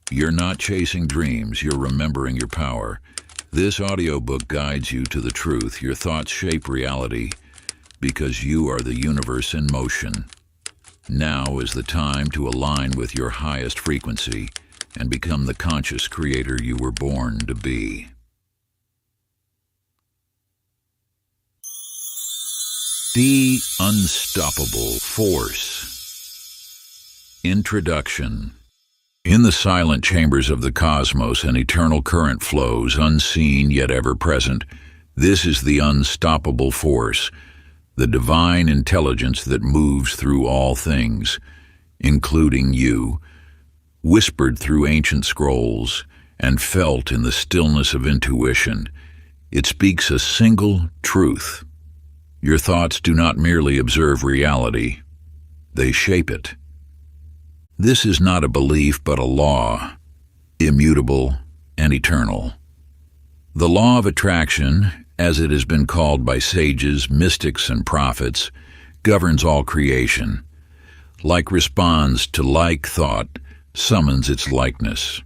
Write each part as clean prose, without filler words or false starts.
You're not chasing dreams, you're remembering your power. This audiobook guides you to the truth. Your thoughts shape reality because you are the universe in motion. Now is the time to align with your highest frequency and become the conscious creator you were born to be. The Unstoppable Force. Introduction. In the silent chambers of the cosmos, an eternal current flows, unseen yet ever present. This is the unstoppable force, the divine intelligence that moves through all things, including you, whispered through ancient scrolls and felt in the stillness of intuition. It speaks a single truth. Your thoughts do not merely observe reality, they shape it. This is not a belief but a law, immutable and eternal. The law of attraction, as it has been called by sages, mystics, and prophets, governs all creation. Like responds to like thought, summons its likeness.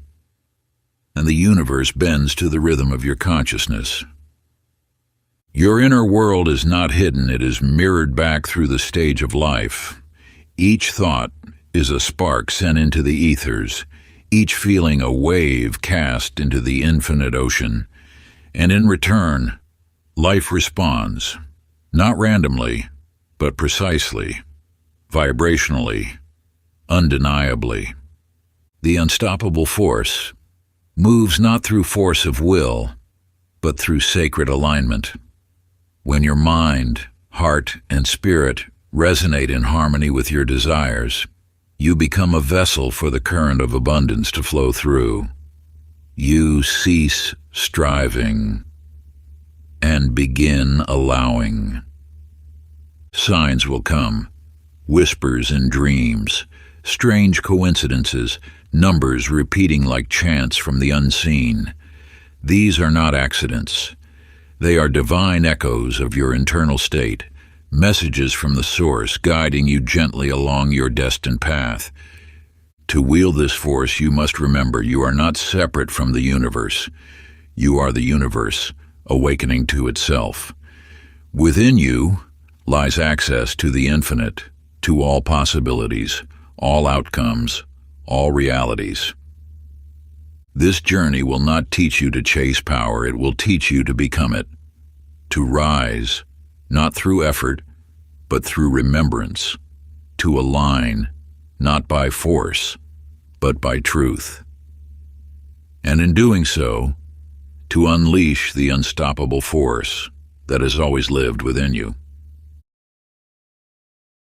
And the universe bends to the rhythm of your consciousness. Your inner world is not hidden, it is mirrored back through the stage of life. Each thought is a spark sent into the ethers, each feeling a wave cast into the infinite ocean. And in return, life responds, not randomly, but precisely, vibrationally, undeniably. The unstoppable force moves not through force of will, but through sacred alignment. When your mind, heart, and spirit resonate in harmony with your desires, you become a vessel for the current of abundance to flow through. You cease striving and begin allowing. Signs will come, whispers in dreams, strange coincidences, numbers repeating like chants from the unseen. These are not accidents. They are divine echoes of your internal state, messages from the source guiding you gently along your destined path. To wield this force, you must remember you are not separate from the universe. You are the universe, awakening to itself. Within you lies access to the infinite, to all possibilities, all outcomes, all realities. This journey will not teach you to chase power, it will teach you to become it, to rise, not through effort, but through remembrance, to align, not by force, but by truth. And in doing so, to unleash the unstoppable force that has always lived within you.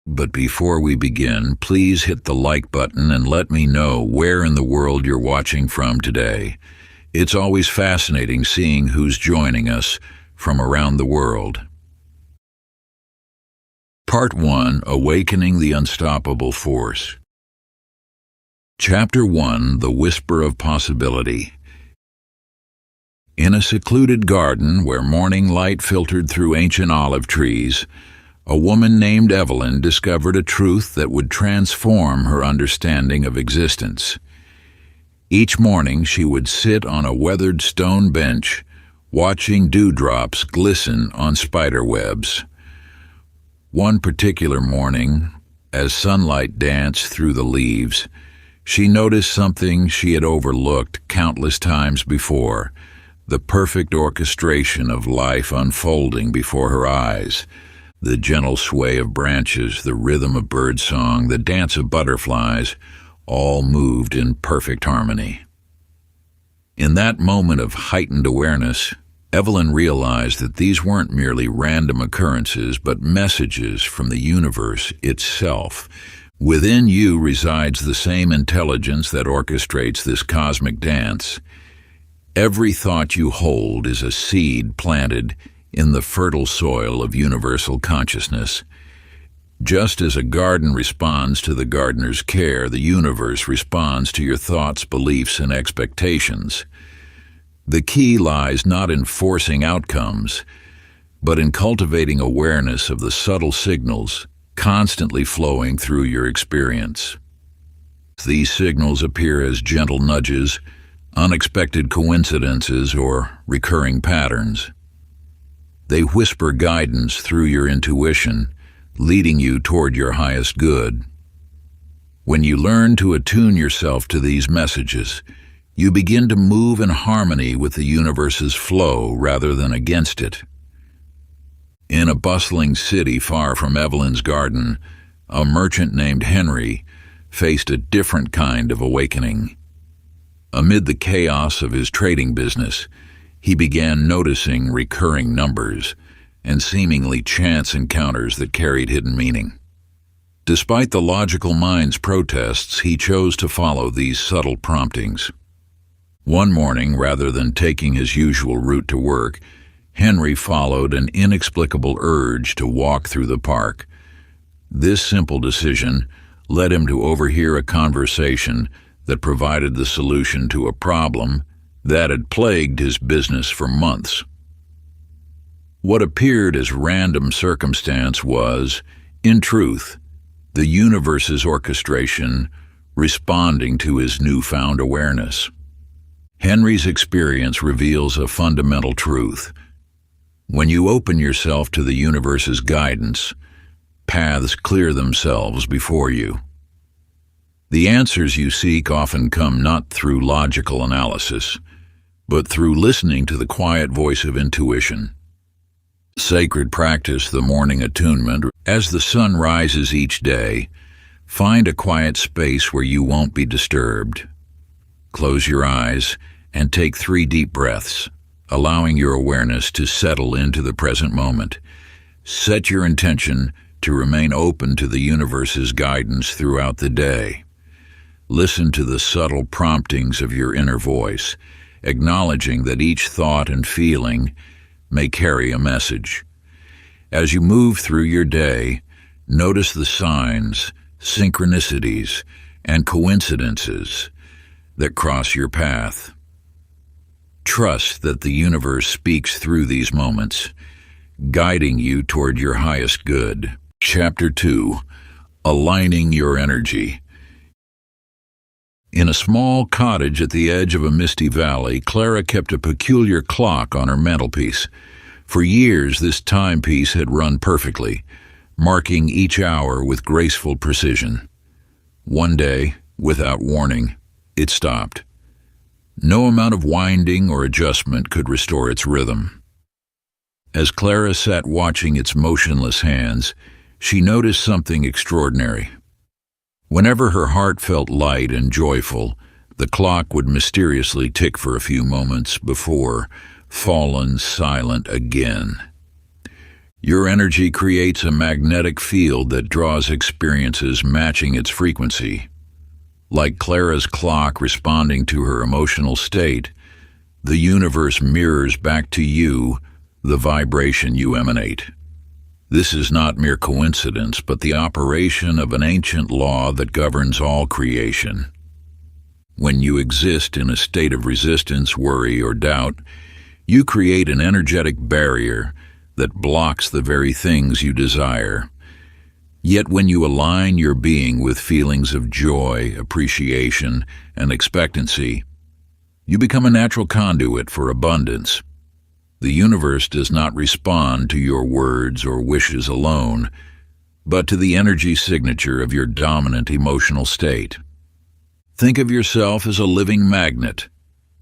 But before we begin, please hit the like button and let me know where in the world you're watching from today. It's always fascinating seeing who's joining us from around the world. Part 1, Awakening the Unstoppable Force. Chapter 1, The Whisper of Possibility. In a secluded garden where morning light filtered through ancient olive trees, a woman named Evelyn discovered a truth that would transform her understanding of existence. Each morning she would sit on a weathered stone bench, watching dewdrops glisten on spider webs. One particular morning, as sunlight danced through the leaves, she noticed something she had overlooked countless times before, the perfect orchestration of life unfolding before her eyes. The gentle sway of branches, the rhythm of birdsong, the dance of butterflies, all moved in perfect harmony. In that moment of heightened awareness, Evelyn realized that these weren't merely random occurrences, but messages from the universe itself. Within you resides the same intelligence that orchestrates this cosmic dance. Every thought you hold is a seed planted in the fertile soil of universal consciousness. Just as a garden responds to the gardener's care, the universe responds to your thoughts, beliefs, and expectations. The key lies not in forcing outcomes, but in cultivating awareness of the subtle signals constantly flowing through your experience. These signals appear as gentle nudges, unexpected coincidences, or recurring patterns. They whisper guidance through your intuition, leading you toward your highest good. When you learn to attune yourself to these messages, you begin to move in harmony with the universe's flow rather than against it. In a bustling city far from Evelyn's garden, a merchant named Henry faced a different kind of awakening. Amid the chaos of his trading business, he began noticing recurring numbers and seemingly chance encounters that carried hidden meaning. Despite the logical mind's protests, he chose to follow these subtle promptings. One morning, rather than taking his usual route to work, Henry followed an inexplicable urge to walk through the park. This simple decision led him to overhear a conversation that provided the solution to a problem that had plagued his business for months. What appeared as random circumstance was, in truth, the universe's orchestration responding to his newfound awareness. Henry's experience reveals a fundamental truth. When you open yourself to the universe's guidance, paths clear themselves before you. The answers you seek often come not through logical analysis, but through listening to the quiet voice of intuition. Sacred practice the morning attunement. As the sun rises each day, find a quiet space where you won't be disturbed. Close your eyes and take 3 deep breaths, allowing your awareness to settle into the present moment. Set your intention to remain open to the universe's guidance throughout the day. Listen to the subtle promptings of your inner voice, acknowledging that each thought and feeling may carry a message. As you move through your day, notice the signs, synchronicities, and coincidences that cross your path. Trust that the universe speaks through these moments, guiding you toward your highest good. Chapter 2. Aligning your energy. In a small cottage at the edge of a misty valley, Clara kept a peculiar clock on her mantelpiece. For years, this timepiece had run perfectly, marking each hour with graceful precision. One day, without warning, it stopped. No amount of winding or adjustment could restore its rhythm. As Clara sat watching its motionless hands, she noticed something extraordinary. Whenever her heart felt light and joyful, the clock would mysteriously tick for a few moments before falling silent again. Your energy creates a magnetic field that draws experiences matching its frequency. Like Clara's clock responding to her emotional state, the universe mirrors back to you the vibration you emanate. This is not mere coincidence, but the operation of an ancient law that governs all creation. When you exist in a state of resistance, worry, or doubt, you create an energetic barrier that blocks the very things you desire. Yet when you align your being with feelings of joy, appreciation, and expectancy, you become a natural conduit for abundance. The universe does not respond to your words or wishes alone, but to the energy signature of your dominant emotional state. Think of yourself as a living magnet,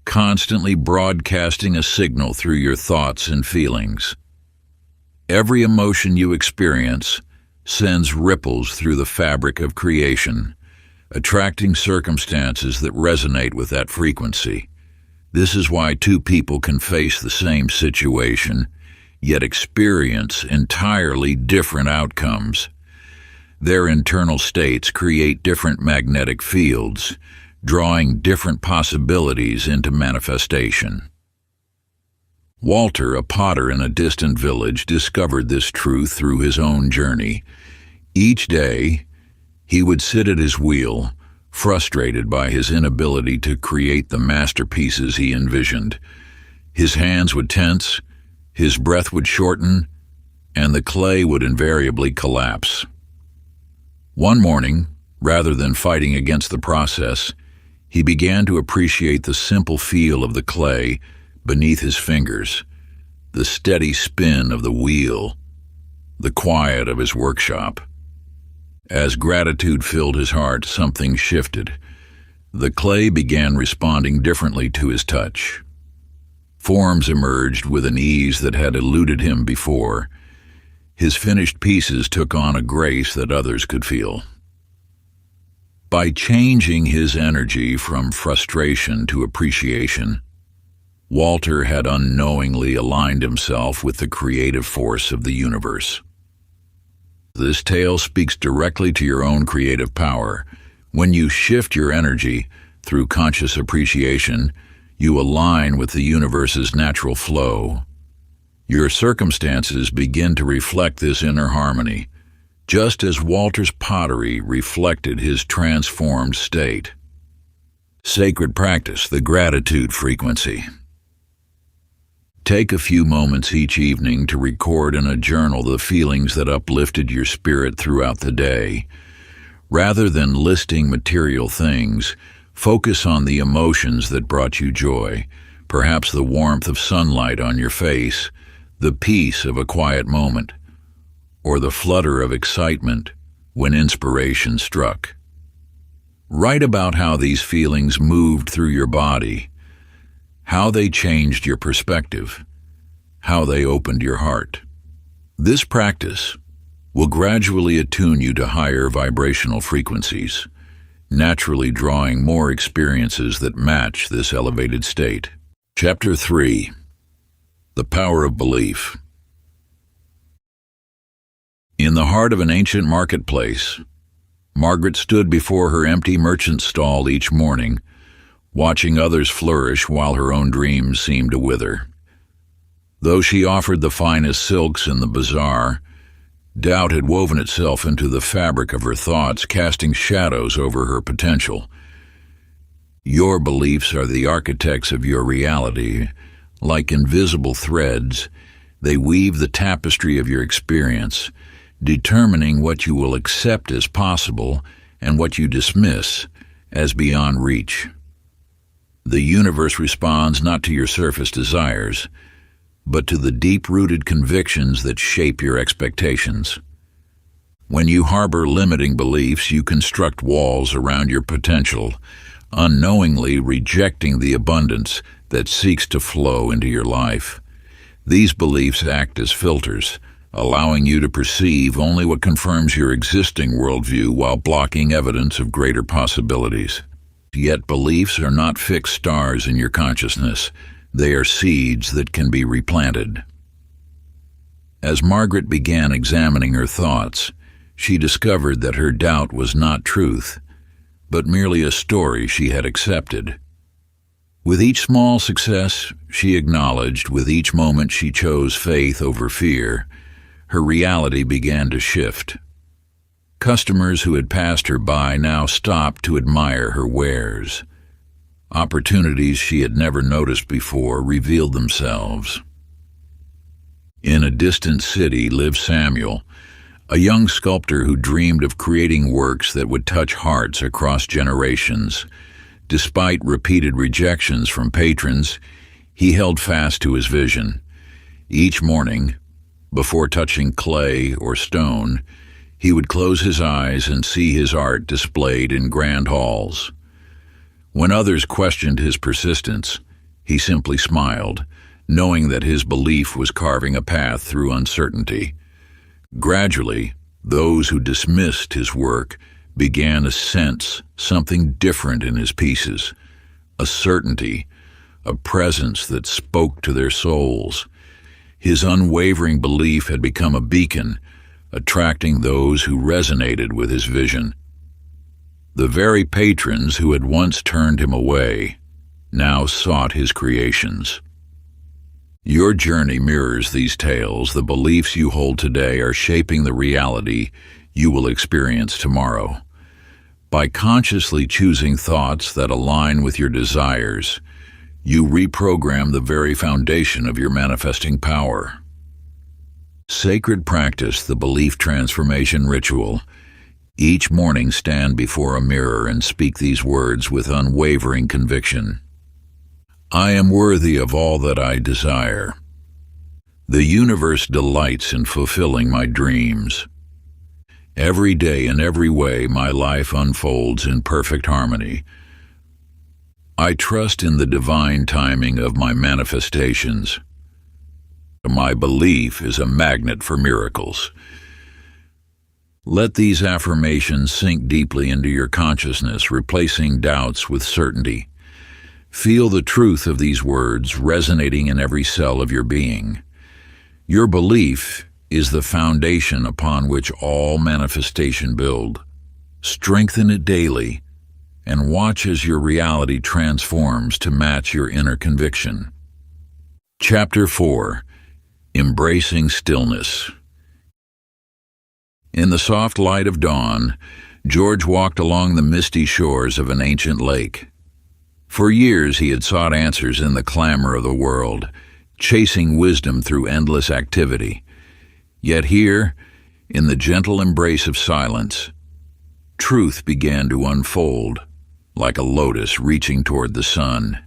constantly broadcasting a signal through your thoughts and feelings. Every emotion you experience sends ripples through the fabric of creation, attracting circumstances that resonate with that frequency. This is why 2 people can face the same situation, yet experience entirely different outcomes. Their internal states create different magnetic fields, drawing different possibilities into manifestation. Walter, a potter in a distant village, discovered this truth through his own journey. Each day, he would sit at his wheel, frustrated by his inability to create the masterpieces he envisioned. His hands would tense, his breath would shorten, and the clay would invariably collapse. One morning, Rather than fighting against the process, he began to appreciate the simple feel of the clay beneath his fingers, the steady spin of the wheel, the quiet of his workshop. As gratitude filled his heart, something shifted. The clay began responding differently to his touch. Forms emerged with an ease that had eluded him before. His finished pieces took on a grace that others could feel. By changing his energy from frustration to appreciation, Walter had unknowingly aligned himself with the creative force of the universe. This tale speaks directly to your own creative power. When you shift your energy through conscious appreciation, you align with the universe's natural flow. Your circumstances begin to reflect this inner harmony, just as Walter's pottery reflected his transformed state. Sacred practice, the gratitude frequency. Take a few moments each evening to record in a journal the feelings that uplifted your spirit throughout the day. Rather than listing material things, focus on the emotions that brought you joy, perhaps the warmth of sunlight on your face, the peace of a quiet moment, or the flutter of excitement when inspiration struck. Write about how these feelings moved through your body, how they changed your perspective, how they opened your heart. This practice will gradually attune you to higher vibrational frequencies, naturally drawing more experiences that match this elevated state. Chapter 3. The Power of Belief. In the heart of an ancient marketplace, Margaret stood before her empty merchant's stall each morning, watching others flourish while her own dreams seemed to wither. Though she offered the finest silks in the bazaar, doubt had woven itself into the fabric of her thoughts, casting shadows over her potential. Your beliefs are the architects of your reality. Like invisible threads, they weave the tapestry of your experience, determining what you will accept as possible and what you dismiss as beyond reach. The universe responds not to your surface desires, but to the deep-rooted convictions that shape your expectations. When you harbor limiting beliefs, you construct walls around your potential, unknowingly rejecting the abundance that seeks to flow into your life. These beliefs act as filters, allowing you to perceive only what confirms your existing worldview while blocking evidence of greater possibilities. Yet beliefs are not fixed stars in your consciousness. They are seeds that can be replanted. As Margaret began examining her thoughts, she discovered that her doubt was not truth, but merely a story she had accepted. With each small success she acknowledged, with each moment she chose faith over fear, her reality began to shift. Customers who had passed her by now stopped to admire her wares. Opportunities she had never noticed before revealed themselves. In a distant city lived Samuel, a young sculptor who dreamed of creating works that would touch hearts across generations. Despite repeated rejections from patrons, he held fast to his vision. Each morning, before touching clay or stone, he would close his eyes and see his art displayed in grand halls. When others questioned his persistence, he simply smiled, knowing that his belief was carving a path through uncertainty. Gradually, those who dismissed his work began to sense something different in his pieces, a certainty, a presence that spoke to their souls. His unwavering belief had become a beacon, attracting those who resonated with his vision. The very patrons who had once turned him away now sought his creations. Your journey mirrors these tales. The beliefs you hold today are shaping the reality you will experience tomorrow. By consciously choosing thoughts that align with your desires, you reprogram the very foundation of your manifesting power. Sacred practice, the belief transformation ritual. Each morning stand before a mirror and speak these words with unwavering conviction. I am worthy of all that I desire. The universe delights in fulfilling my dreams. Every day in every way my life unfolds in perfect harmony. I trust in the divine timing of my manifestations. My belief is a magnet for miracles. Let these affirmations sink deeply into your consciousness, replacing doubts with certainty. Feel the truth of these words resonating in every cell of your being. Your belief is the foundation upon which all manifestation build. Strengthen it daily and watch as your reality transforms to match your inner conviction. Chapter 4. Embracing Stillness. In the soft light of dawn, George walked along the misty shores of an ancient lake. For years he had sought answers in the clamor of the world, chasing wisdom through endless activity. Yet here, in the gentle embrace of silence, truth began to unfold, like a lotus reaching toward the sun.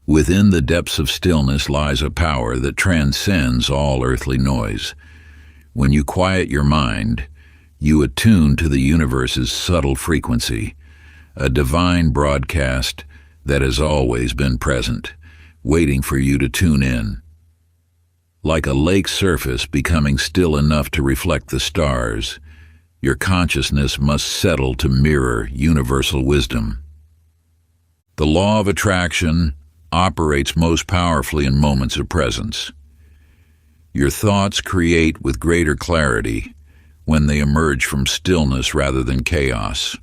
Within the depths of stillness lies a power that transcends all earthly noise. When you quiet your mind, you attune to the universe's subtle frequency, a divine broadcast that has always been present, waiting for you to tune in. Like a lake surface becoming still enough to reflect the stars, your consciousness must settle to mirror universal wisdom. The law of attraction operates most powerfully in moments of presence. Your thoughts create with greater clarity when they emerge from stillness rather than chaos.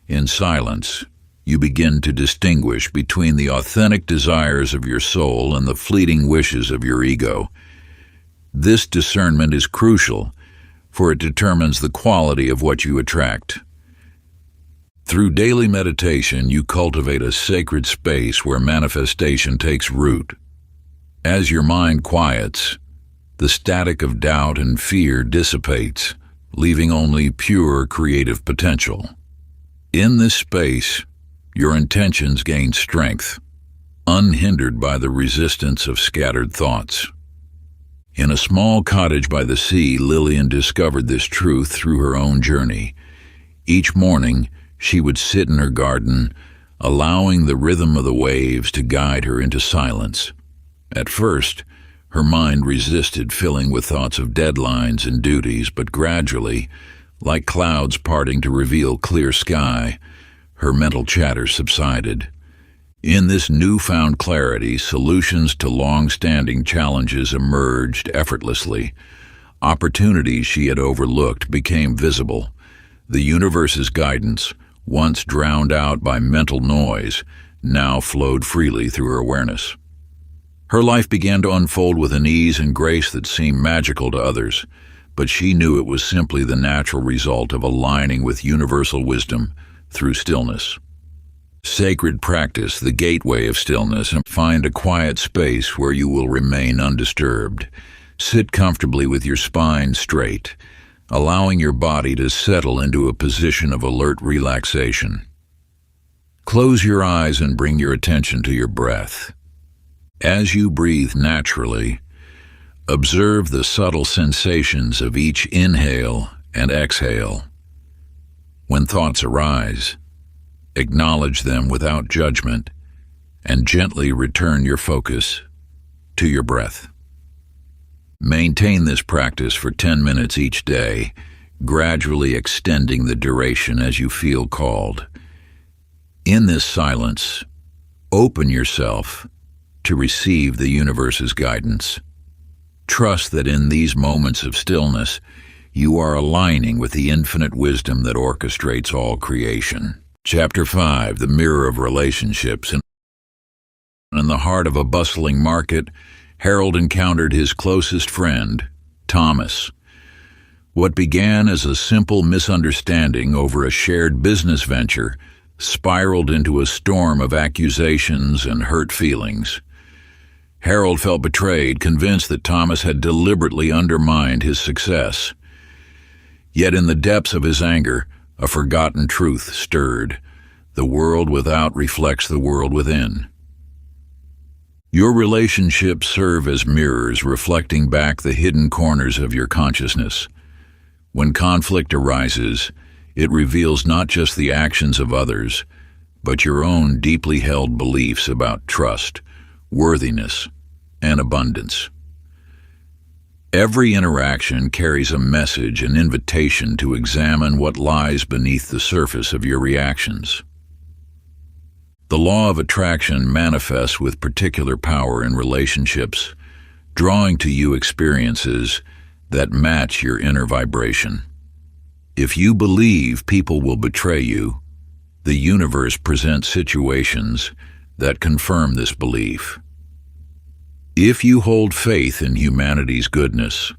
In silence, you begin to distinguish between the authentic desires of your soul and the fleeting wishes of your ego. This discernment is crucial, for it determines the quality of what you attract. Through daily meditation, you cultivate a sacred space where manifestation takes root. As your mind quiets, the static of doubt and fear dissipates, leaving only pure creative potential. In this space, your intentions gain strength, unhindered by the resistance of scattered thoughts. In a small cottage by the sea, Lillian discovered this truth through her own journey. Each morning, she would sit in her garden, allowing the rhythm of the waves to guide her into silence. At first, her mind resisted filling with thoughts of deadlines and duties, but gradually, like clouds parting to reveal clear sky, her mental chatter subsided. In this newfound clarity, solutions to long-standing challenges emerged effortlessly. Opportunities she had overlooked became visible. The universe's guidance, once drowned out by mental noise, now flowed freely through her awareness. Her life began to unfold with an ease and grace that seemed magical to others, but she knew it was simply the natural result of aligning with universal wisdom through stillness. Sacred practice, the gateway of stillness, and find a quiet space where you will remain undisturbed. Sit comfortably with your spine straight, allowing your body to settle into a position of alert relaxation. Close your eyes and bring your attention to your breath. As you breathe naturally, observe the subtle sensations of each inhale and exhale. When thoughts arise, acknowledge them without judgment and gently return your focus to your breath. Maintain this practice for 10 minutes each day, gradually extending the duration as you feel called. In this silence, open yourself to receive the universe's guidance. Trust that in these moments of stillness, you are aligning with the infinite wisdom that orchestrates all creation. Chapter 5. The Mirror of Relationships. In the heart of a bustling market, Harold encountered his closest friend, Thomas. What began as a simple misunderstanding over a shared business venture spiraled into a storm of accusations and hurt feelings. Harold felt betrayed, convinced that Thomas had deliberately undermined his success. Yet in the depths of his anger, a forgotten truth stirred. The world without reflects the world within. Your relationships serve as mirrors reflecting back the hidden corners of your consciousness. When conflict arises, it reveals not just the actions of others, but your own deeply held beliefs about trust, worthiness, and abundance. Every interaction carries a message, an invitation to examine what lies beneath the surface of your reactions. The law of attraction manifests with particular power in relationships, drawing to you experiences that match your inner vibration. If you believe people will betray you, the universe presents situations that confirm this belief. If you hold faith in humanity's goodness,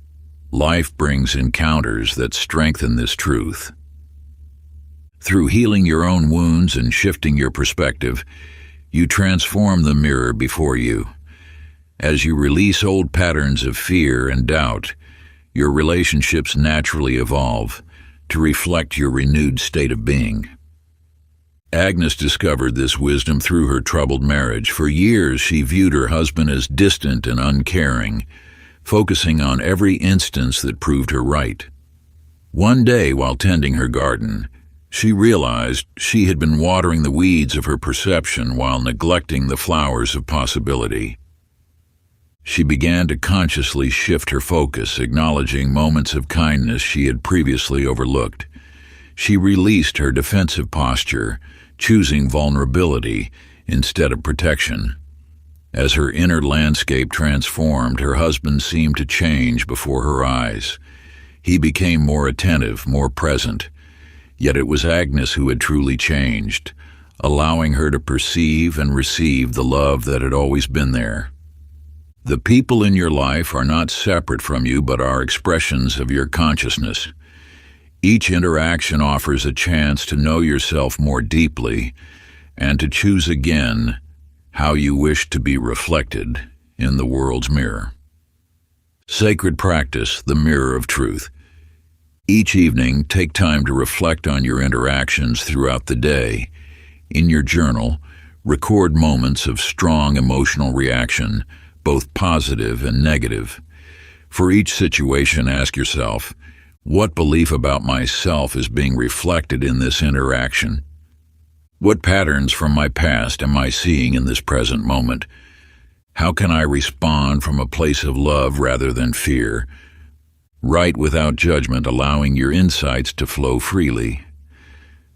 life brings encounters that strengthen this truth. Through healing your own wounds and shifting your perspective, you transform the mirror before you. As you release old patterns of fear and doubt, your relationships naturally evolve to reflect your renewed state of being. Agnes discovered this wisdom through her troubled marriage. For years, she viewed her husband as distant and uncaring, focusing on every instance that proved her right. One day, while tending her garden, she realized she had been watering the weeds of her perception while neglecting the flowers of possibility. She began to consciously shift her focus, acknowledging moments of kindness she had previously overlooked. She released her defensive posture, choosing vulnerability instead of protection. As her inner landscape transformed, her husband seemed to change before her eyes. He became more attentive, more present. Yet it was Agnes who had truly changed, allowing her to perceive and receive the love that had always been there. The people in your life are not separate from you, but are expressions of your consciousness. Each interaction offers a chance to know yourself more deeply and to choose again how you wish to be reflected in the world's mirror. Sacred practice, the mirror of truth. Each evening, take time to reflect on your interactions throughout the day. In your journal, record moments of strong emotional reaction, both positive and negative. For each situation, ask yourself, what belief about myself is being reflected in this interaction? What patterns from my past am I seeing in this present moment? How can I respond from a place of love rather than fear? Write without judgment, allowing your insights to flow freely.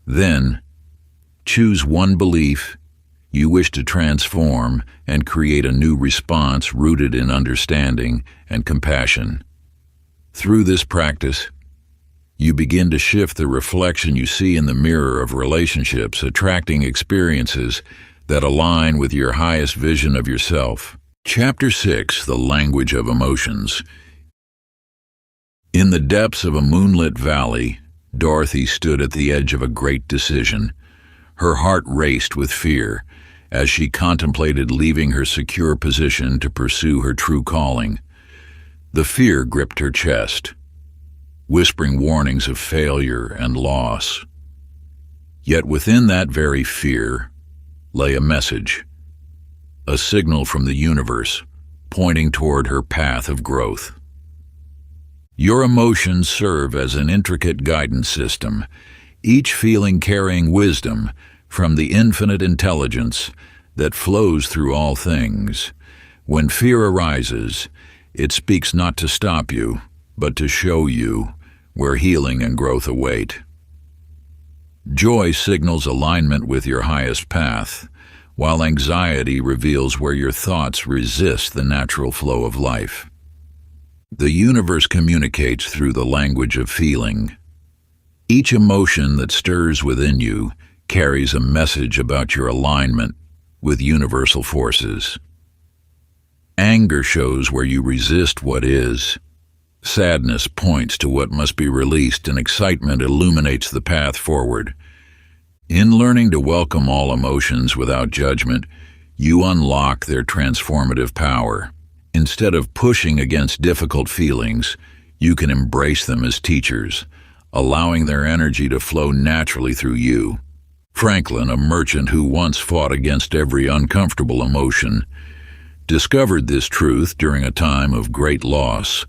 Then, choose one belief you wish to transform and create a new response rooted in understanding and compassion. Through this practice, you begin to shift the reflection you see in the mirror of relationships, attracting experiences that align with your highest vision of yourself. Chapter 6, The Language of Emotions. In the depths of a moonlit valley, Dorothy stood at the edge of a great decision. Her heart raced with fear as she contemplated leaving her secure position to pursue her true calling. The fear gripped her chest, whispering warnings of failure and loss. Yet within that very fear lay a message, a signal from the universe pointing toward her path of growth. Your emotions serve as an intricate guidance system, each feeling carrying wisdom from the infinite intelligence that flows through all things. When fear arises, it speaks not to stop you, but to show you where healing and growth await. Joy signals alignment with your highest path, while anxiety reveals where your thoughts resist the natural flow of life. The universe communicates through the language of feeling. Each emotion that stirs within you carries a message about your alignment with universal forces. Anger shows where you resist what is. Sadness points to what must be released, and excitement illuminates the path forward. In learning to welcome all emotions without judgment, you unlock their transformative power. Instead of pushing against difficult feelings, you can embrace them as teachers, allowing their energy to flow naturally through you. Franklin, a merchant who once fought against every uncomfortable emotion, discovered this truth during a time of great loss.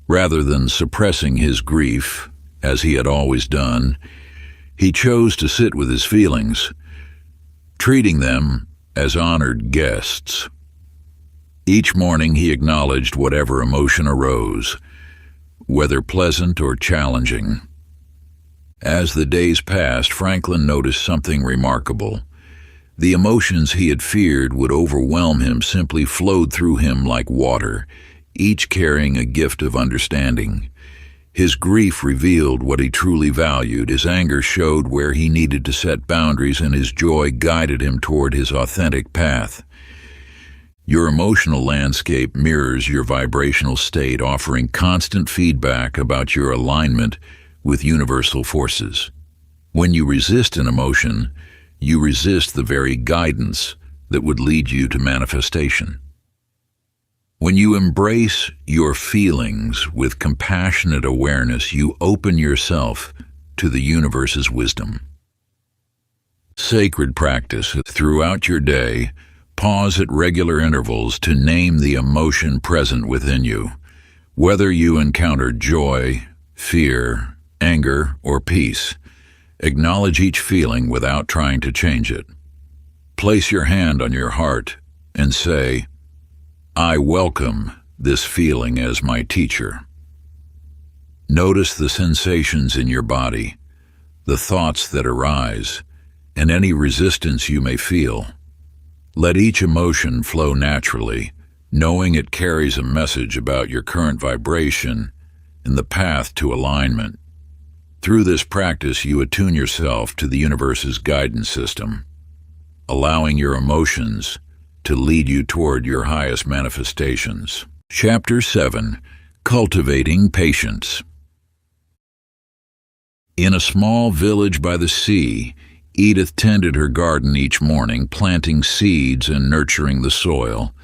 Rather than suppressing his grief, as he had always done, he chose to sit with his feelings, treating them as honored guests. Each morning he acknowledged whatever emotion arose, whether pleasant or challenging. As the days passed, Franklin noticed something remarkable. The emotions he had feared would overwhelm him simply flowed through him like water, each carrying a gift of understanding. His grief revealed what he truly valued, his anger showed where he needed to set boundaries, and his joy guided him toward his authentic path. Your emotional landscape mirrors your vibrational state, offering constant feedback about your alignment with universal forces. When you resist an emotion, you resist the very guidance that would lead you to manifestation. When you embrace your feelings with compassionate awareness, you open yourself to the universe's wisdom. Sacred practice. Throughout your day, pause at regular intervals to name the emotion present within you. Whether you encounter joy, fear, anger, or peace, acknowledge each feeling without trying to change it. Place your hand on your heart and say, "I welcome this feeling as my teacher." Notice the sensations in your body, the thoughts that arise, and any resistance you may feel. Let each emotion flow naturally, knowing it carries a message about your current vibration and the path to alignment. Through this practice, you attune yourself to the universe's guidance system, allowing your emotions to lead you toward your highest manifestations. Chapter 7. Cultivating Patience. In a small village by the sea, Edith tended her garden each morning, planting seeds and nurturing the soil.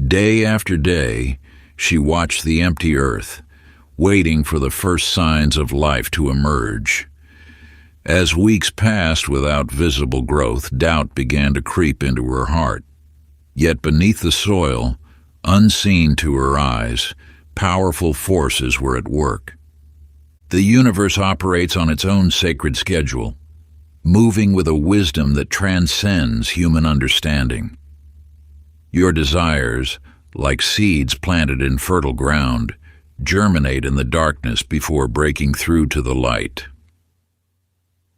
Day after day, she watched the empty earth, waiting for the first signs of life to emerge. As weeks passed without visible growth, doubt began to creep into her heart. Yet beneath the soil, unseen to her eyes, powerful forces were at work. The universe operates on its own sacred schedule, moving with a wisdom that transcends human understanding. Your desires, like seeds planted in fertile ground, germinate in the darkness before breaking through to the light.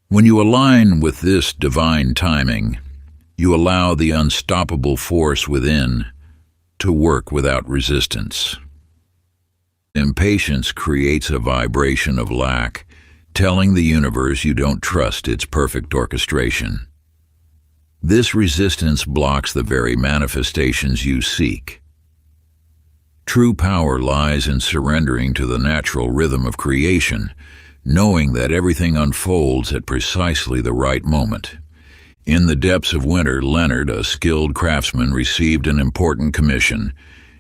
When you align with this divine timing, you allow the unstoppable force within to work without resistance. Impatience creates a vibration of lack, telling the universe you don't trust its perfect orchestration. This resistance blocks the very manifestations you seek. True power lies in surrendering to the natural rhythm of creation, knowing that everything unfolds at precisely the right moment. In the depths of winter, Leonard, a skilled craftsman, received an important commission.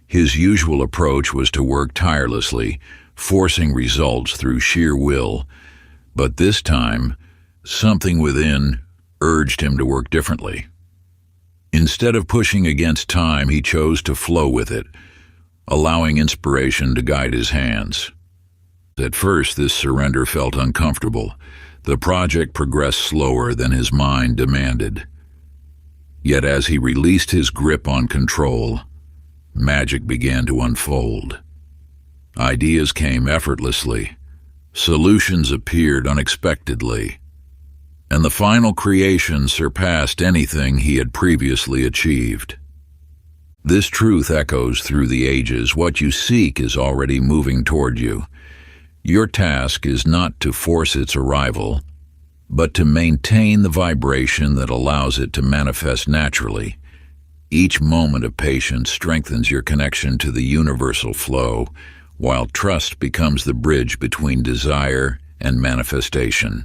His usual approach was to work tirelessly, forcing results through sheer will. But this time, something within urged him to work differently. Instead of pushing against time, he chose to flow with it, allowing inspiration to guide his hands. At first, this surrender felt uncomfortable. The project progressed slower than his mind demanded. Yet as he released his grip on control, magic began to unfold. Ideas came effortlessly, solutions appeared unexpectedly, and the final creation surpassed anything he had previously achieved. This truth echoes through the ages. What you seek is already moving toward you. Your task is not to force its arrival, but to maintain the vibration that allows it to manifest naturally. Each moment of patience strengthens your connection to the universal flow, while trust becomes the bridge between desire and manifestation.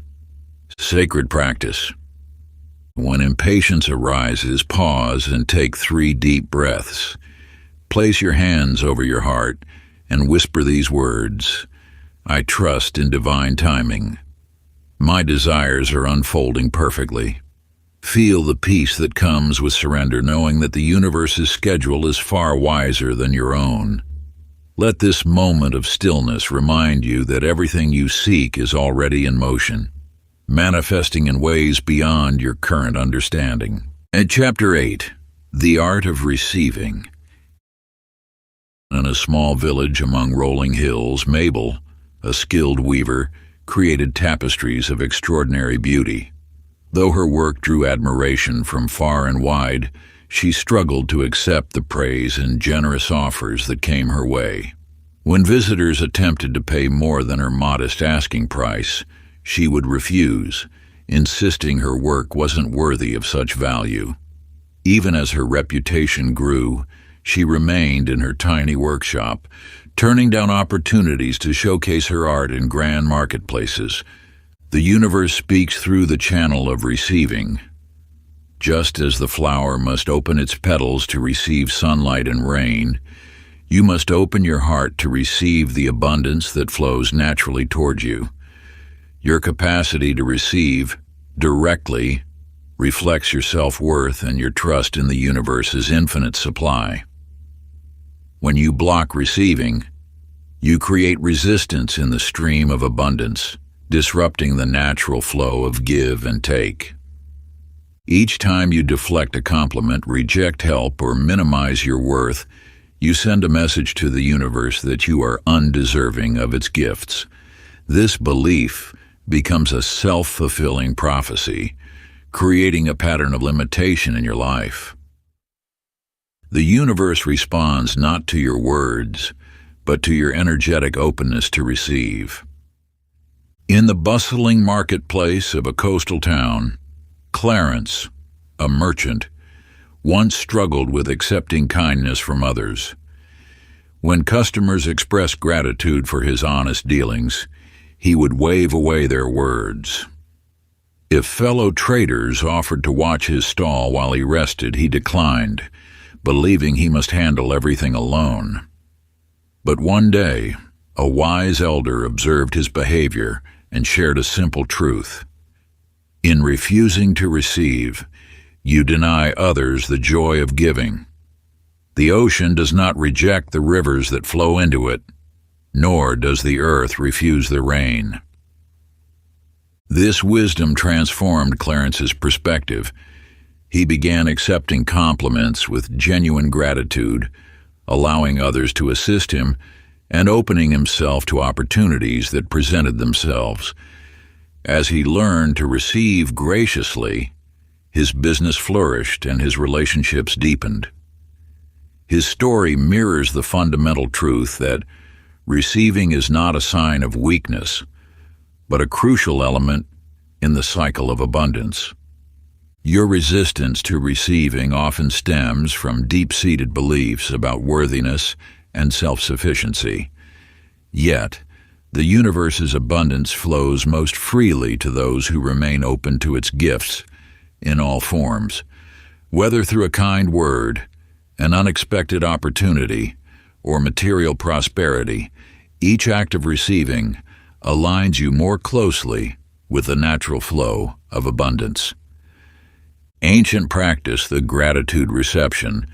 Sacred practice. When impatience arises, pause and take 3 deep breaths. Place your hands over your heart and whisper these words: I trust in divine timing. My desires are unfolding perfectly. Feel the peace that comes with surrender, knowing that the universe's schedule is far wiser than your own. Let this moment of stillness remind you that everything you seek is already in motion, manifesting in ways beyond your current understanding. And Chapter 8, The Art of Receiving. In a small village among rolling hills, Mabel, a skilled weaver, created tapestries of extraordinary beauty. Though her work drew admiration from far and wide, she struggled to accept the praise and generous offers that came her way. When visitors attempted to pay more than her modest asking price, she would refuse, insisting her work wasn't worthy of such value. Even as her reputation grew, she remained in her tiny workshop, turning down opportunities to showcase her art in grand marketplaces. The universe speaks through the channel of receiving. Just as the flower must open its petals to receive sunlight and rain, you must open your heart to receive the abundance that flows naturally toward you. Your capacity to receive directly reflects your self-worth and your trust in the universe's infinite supply. When you block receiving, you create resistance in the stream of abundance, disrupting the natural flow of give and take. Each time you deflect a compliment, reject help, or minimize your worth, you send a message to the universe that you are undeserving of its gifts. This belief becomes a self-fulfilling prophecy, creating a pattern of limitation in your life. The universe responds not to your words, but to your energetic openness to receive. In the bustling marketplace of a coastal town, Clarence, a merchant, once struggled with accepting kindness from others. When customers expressed gratitude for his honest dealings, he would wave away their words. If fellow traders offered to watch his stall while he rested, he declined, believing he must handle everything alone. But one day, a wise elder observed his behavior and shared a simple truth. In refusing to receive, you deny others the joy of giving. The ocean does not reject the rivers that flow into it, nor does the earth refuse the rain. This wisdom transformed Clarence's perspective. He began accepting compliments with genuine gratitude, allowing others to assist him, and opening himself to opportunities that presented themselves. As he learned to receive graciously, his business flourished and his relationships deepened. His story mirrors the fundamental truth that receiving is not a sign of weakness, but a crucial element in the cycle of abundance. Your resistance to receiving often stems from deep-seated beliefs about worthiness and self-sufficiency. Yet, the universe's abundance flows most freely to those who remain open to its gifts in all forms. Whether through a kind word, an unexpected opportunity, or material prosperity, each act of receiving aligns you more closely with the natural flow of abundance. Ancient practice, the gratitude reception.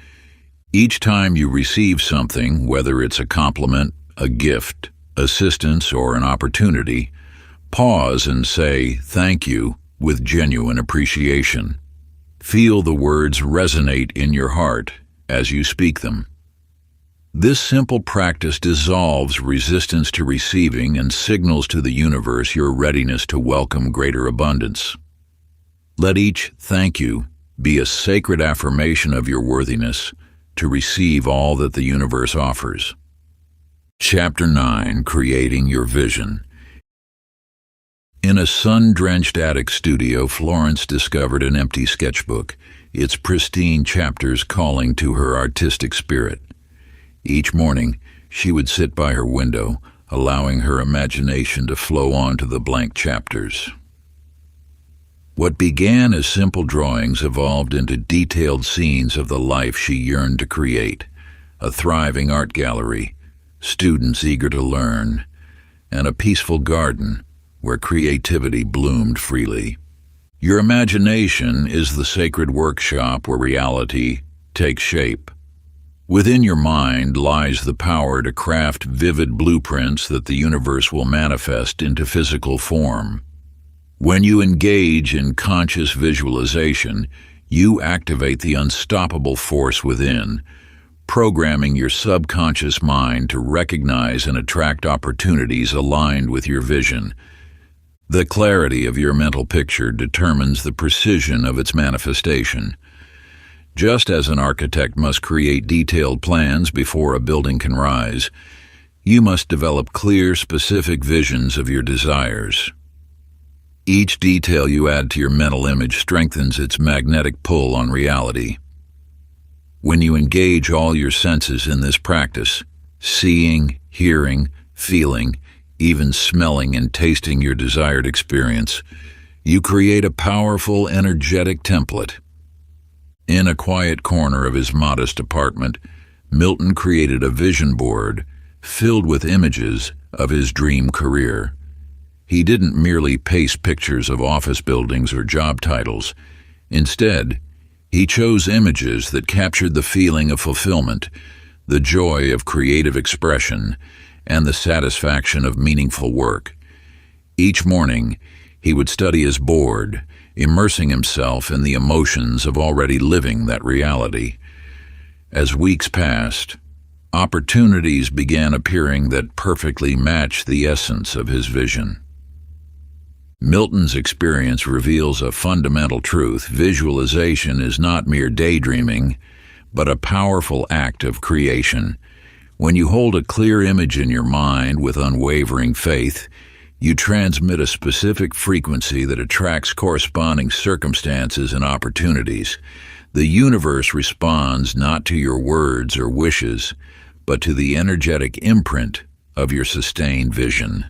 Each time you receive something, whether it's a compliment, a gift, assistance, or an opportunity, pause and say thank you with genuine appreciation. Feel the words resonate in your heart as you speak them. This simple practice dissolves resistance to receiving and signals to the universe your readiness to welcome greater abundance. Let each thank you be a sacred affirmation of your worthiness to receive all that the universe offers. Chapter 9, Creating Your Vision. In a sun-drenched attic studio, Florence discovered an empty sketchbook, its pristine chapters calling to her artistic spirit. Each morning, she would sit by her window, allowing her imagination to flow onto the blank chapters. What began as simple drawings evolved into detailed scenes of the life she yearned to create, a thriving art gallery, students eager to learn, and a peaceful garden where creativity bloomed freely. Your imagination is the sacred workshop where reality takes shape. Within your mind lies the power to craft vivid blueprints that the universe will manifest into physical form. When you engage in conscious visualization, you activate the unstoppable force within, programming your subconscious mind to recognize and attract opportunities aligned with your vision. The clarity of your mental picture determines the precision of its manifestation. Just as an architect must create detailed plans before a building can rise, you must develop clear, specific visions of your desires. Each detail you add to your mental image strengthens its magnetic pull on reality. When you engage all your senses in this practice, seeing, hearing, feeling, even smelling and tasting your desired experience, you create a powerful, energetic template. In a quiet corner of his modest apartment, Milton created a vision board filled with images of his dream career. He didn't merely paste pictures of office buildings or job titles. Instead, he chose images that captured the feeling of fulfillment, the joy of creative expression, and the satisfaction of meaningful work. Each morning, he would study his board, immersing himself in the emotions of already living that reality. As weeks passed, opportunities began appearing that perfectly matched the essence of his vision. Milton's experience reveals a fundamental truth. Visualization is not mere daydreaming, but a powerful act of creation. When you hold a clear image in your mind with unwavering faith, you transmit a specific frequency that attracts corresponding circumstances and opportunities. The universe responds not to your words or wishes, but to the energetic imprint of your sustained vision.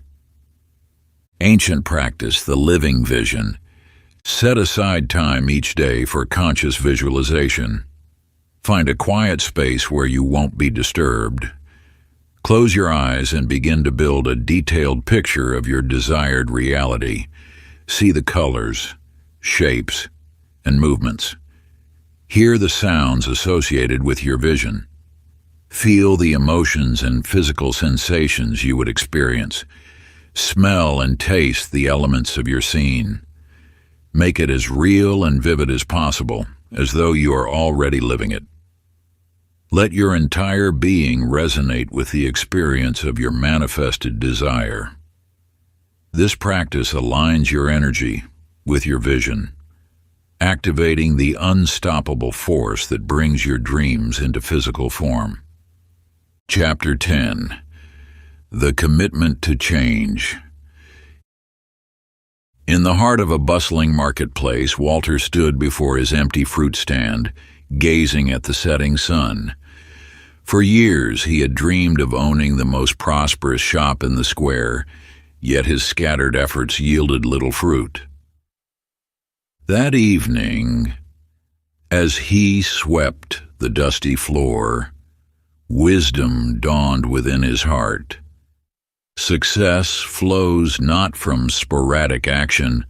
Ancient practice, the living vision. Set aside time each day for conscious visualization. Find a quiet space where you won't be disturbed. Close your eyes and begin to build a detailed picture of your desired reality. See the colors, shapes, and movements. Hear the sounds associated with your vision. Feel the emotions and physical sensations you would experience. Smell and taste the elements of your scene. Make it as real and vivid as possible, as though you are already living it. Let your entire being resonate with the experience of your manifested desire. This practice aligns your energy with your vision, activating the unstoppable force that brings your dreams into physical form. Chapter 10. The Commitment to Change. In the heart of a bustling marketplace, Walter stood before his empty fruit stand, gazing at the setting sun. For years he had dreamed of owning the most prosperous shop in the square, yet his scattered efforts yielded little fruit. That evening, as he swept the dusty floor, wisdom dawned within his heart. Success flows not from sporadic action,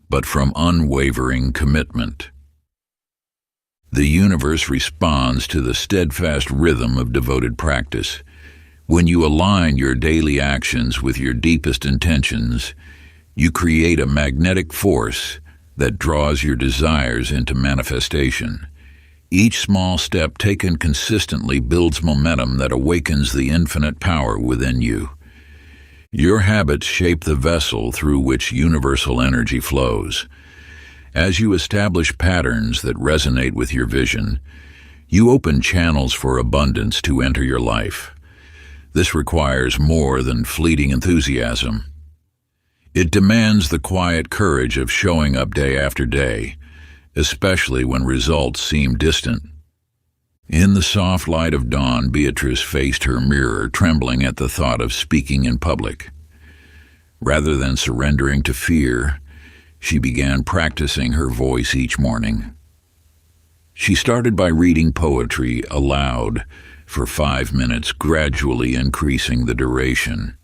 but from unwavering commitment. The universe responds to the steadfast rhythm of devoted practice. When you align your daily actions with your deepest intentions, you create a magnetic force that draws your desires into manifestation. Each small step taken consistently builds momentum that awakens the infinite power within you. Your habits shape the vessel through which universal energy flows. As you establish patterns that resonate with your vision, you open channels for abundance to enter your life. This requires more than fleeting enthusiasm. It demands the quiet courage of showing up day after day, especially when results seem distant. In the soft light of dawn, Beatrice faced her mirror, trembling at the thought of speaking in public. Rather than surrendering to fear, she began practicing her voice each morning. She started by reading poetry aloud for 5 minutes, gradually increasing the duration.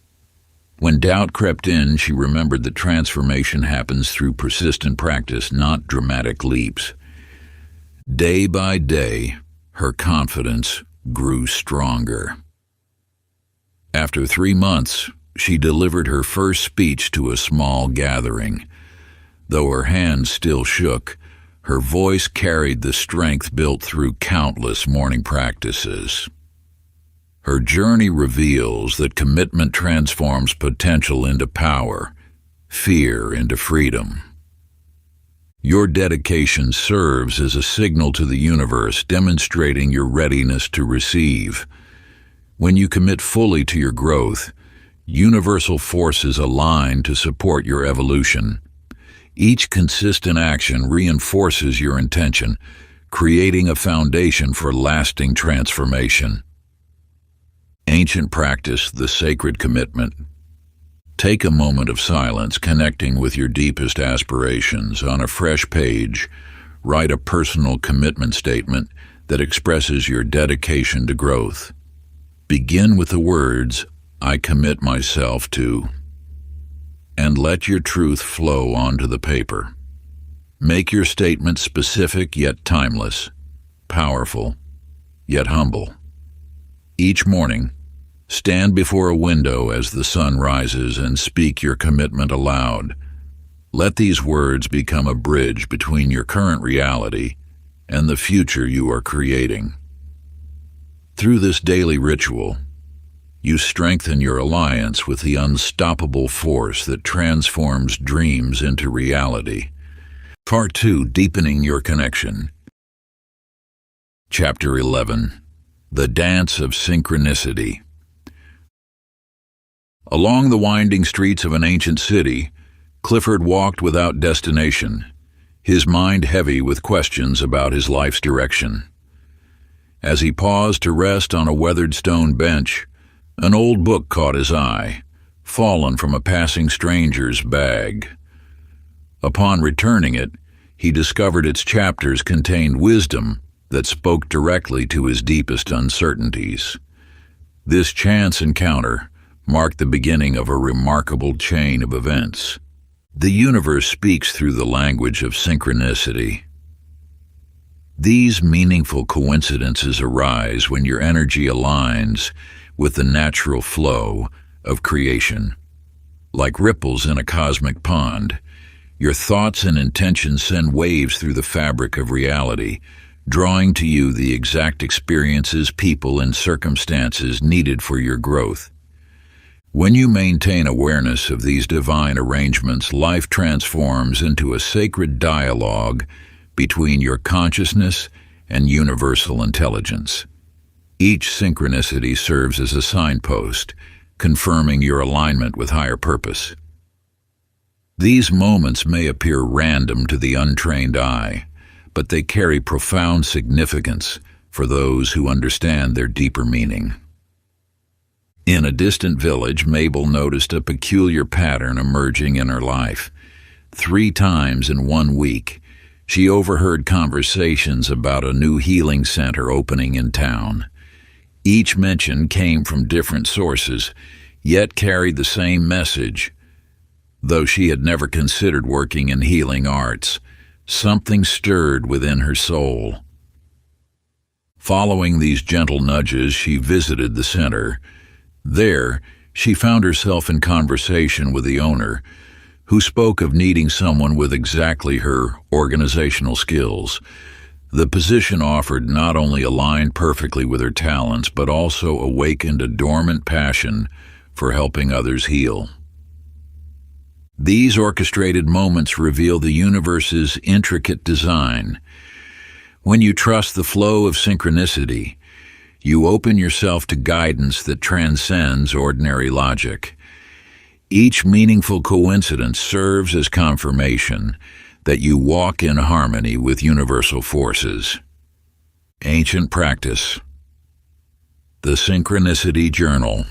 When doubt crept in, she remembered that transformation happens through persistent practice, not dramatic leaps. Day by day, her confidence grew stronger. After 3 months, she delivered her first speech to a small gathering. Though her hands still shook, her voice carried the strength built through countless morning practices. Her journey reveals that commitment transforms potential into power, fear into freedom. Your dedication serves as a signal to the universe, demonstrating your readiness to receive. When you commit fully to your growth, universal forces align to support your evolution. Each consistent action reinforces your intention, creating a foundation for lasting transformation. Ancient practice, the sacred commitment. Take a moment of silence, connecting with your deepest aspirations. On a fresh page, write a personal commitment statement that expresses your dedication to growth. Begin with the words, "I commit myself to," and let your truth flow onto the paper. Make your statement specific yet timeless, powerful yet humble. Each morning, stand before a window as the sun rises and speak your commitment aloud. Let these words become a bridge between your current reality and the future you are creating. Through this daily ritual, you strengthen your alliance with the unstoppable force that transforms dreams into reality. Part 2, Deepening Your Connection. Chapter 11, The Dance of Synchronicity. Along the winding streets of an ancient city, Clifford walked without destination, his mind heavy with questions about his life's direction. As he paused to rest on a weathered stone bench, an old book caught his eye, fallen from a passing stranger's bag. Upon returning it, he discovered its chapters contained wisdom that spoke directly to his deepest uncertainties. This chance encounter marked the beginning of a remarkable chain of events. The universe speaks through the language of synchronicity. These meaningful coincidences arise when your energy aligns with the natural flow of creation. Like ripples in a cosmic pond, your thoughts and intentions send waves through the fabric of reality, drawing to you the exact experiences, people, and circumstances needed for your growth. When you maintain awareness of these divine arrangements, life transforms into a sacred dialogue between your consciousness and universal intelligence. Each synchronicity serves as a signpost, confirming your alignment with higher purpose. These moments may appear random to the untrained eye, but they carry profound significance for those who understand their deeper meaning. In a distant village, Mabel noticed a peculiar pattern emerging in her life. 3 times in 1 week, she overheard conversations about a new healing center opening in town. Each mention came from different sources, yet carried the same message. Though she had never considered working in healing arts, something stirred within her soul. Following these gentle nudges, she visited the center. There, she found herself in conversation with the owner, who spoke of needing someone with exactly her organizational skills. The position offered not only aligned perfectly with her talents, but also awakened a dormant passion for helping others heal. These orchestrated moments reveal the universe's intricate design. When you trust the flow of synchronicity, you open yourself to guidance that transcends ordinary logic. Each meaningful coincidence serves as confirmation that you walk in harmony with universal forces. Ancient practice. The Synchronicity Journal.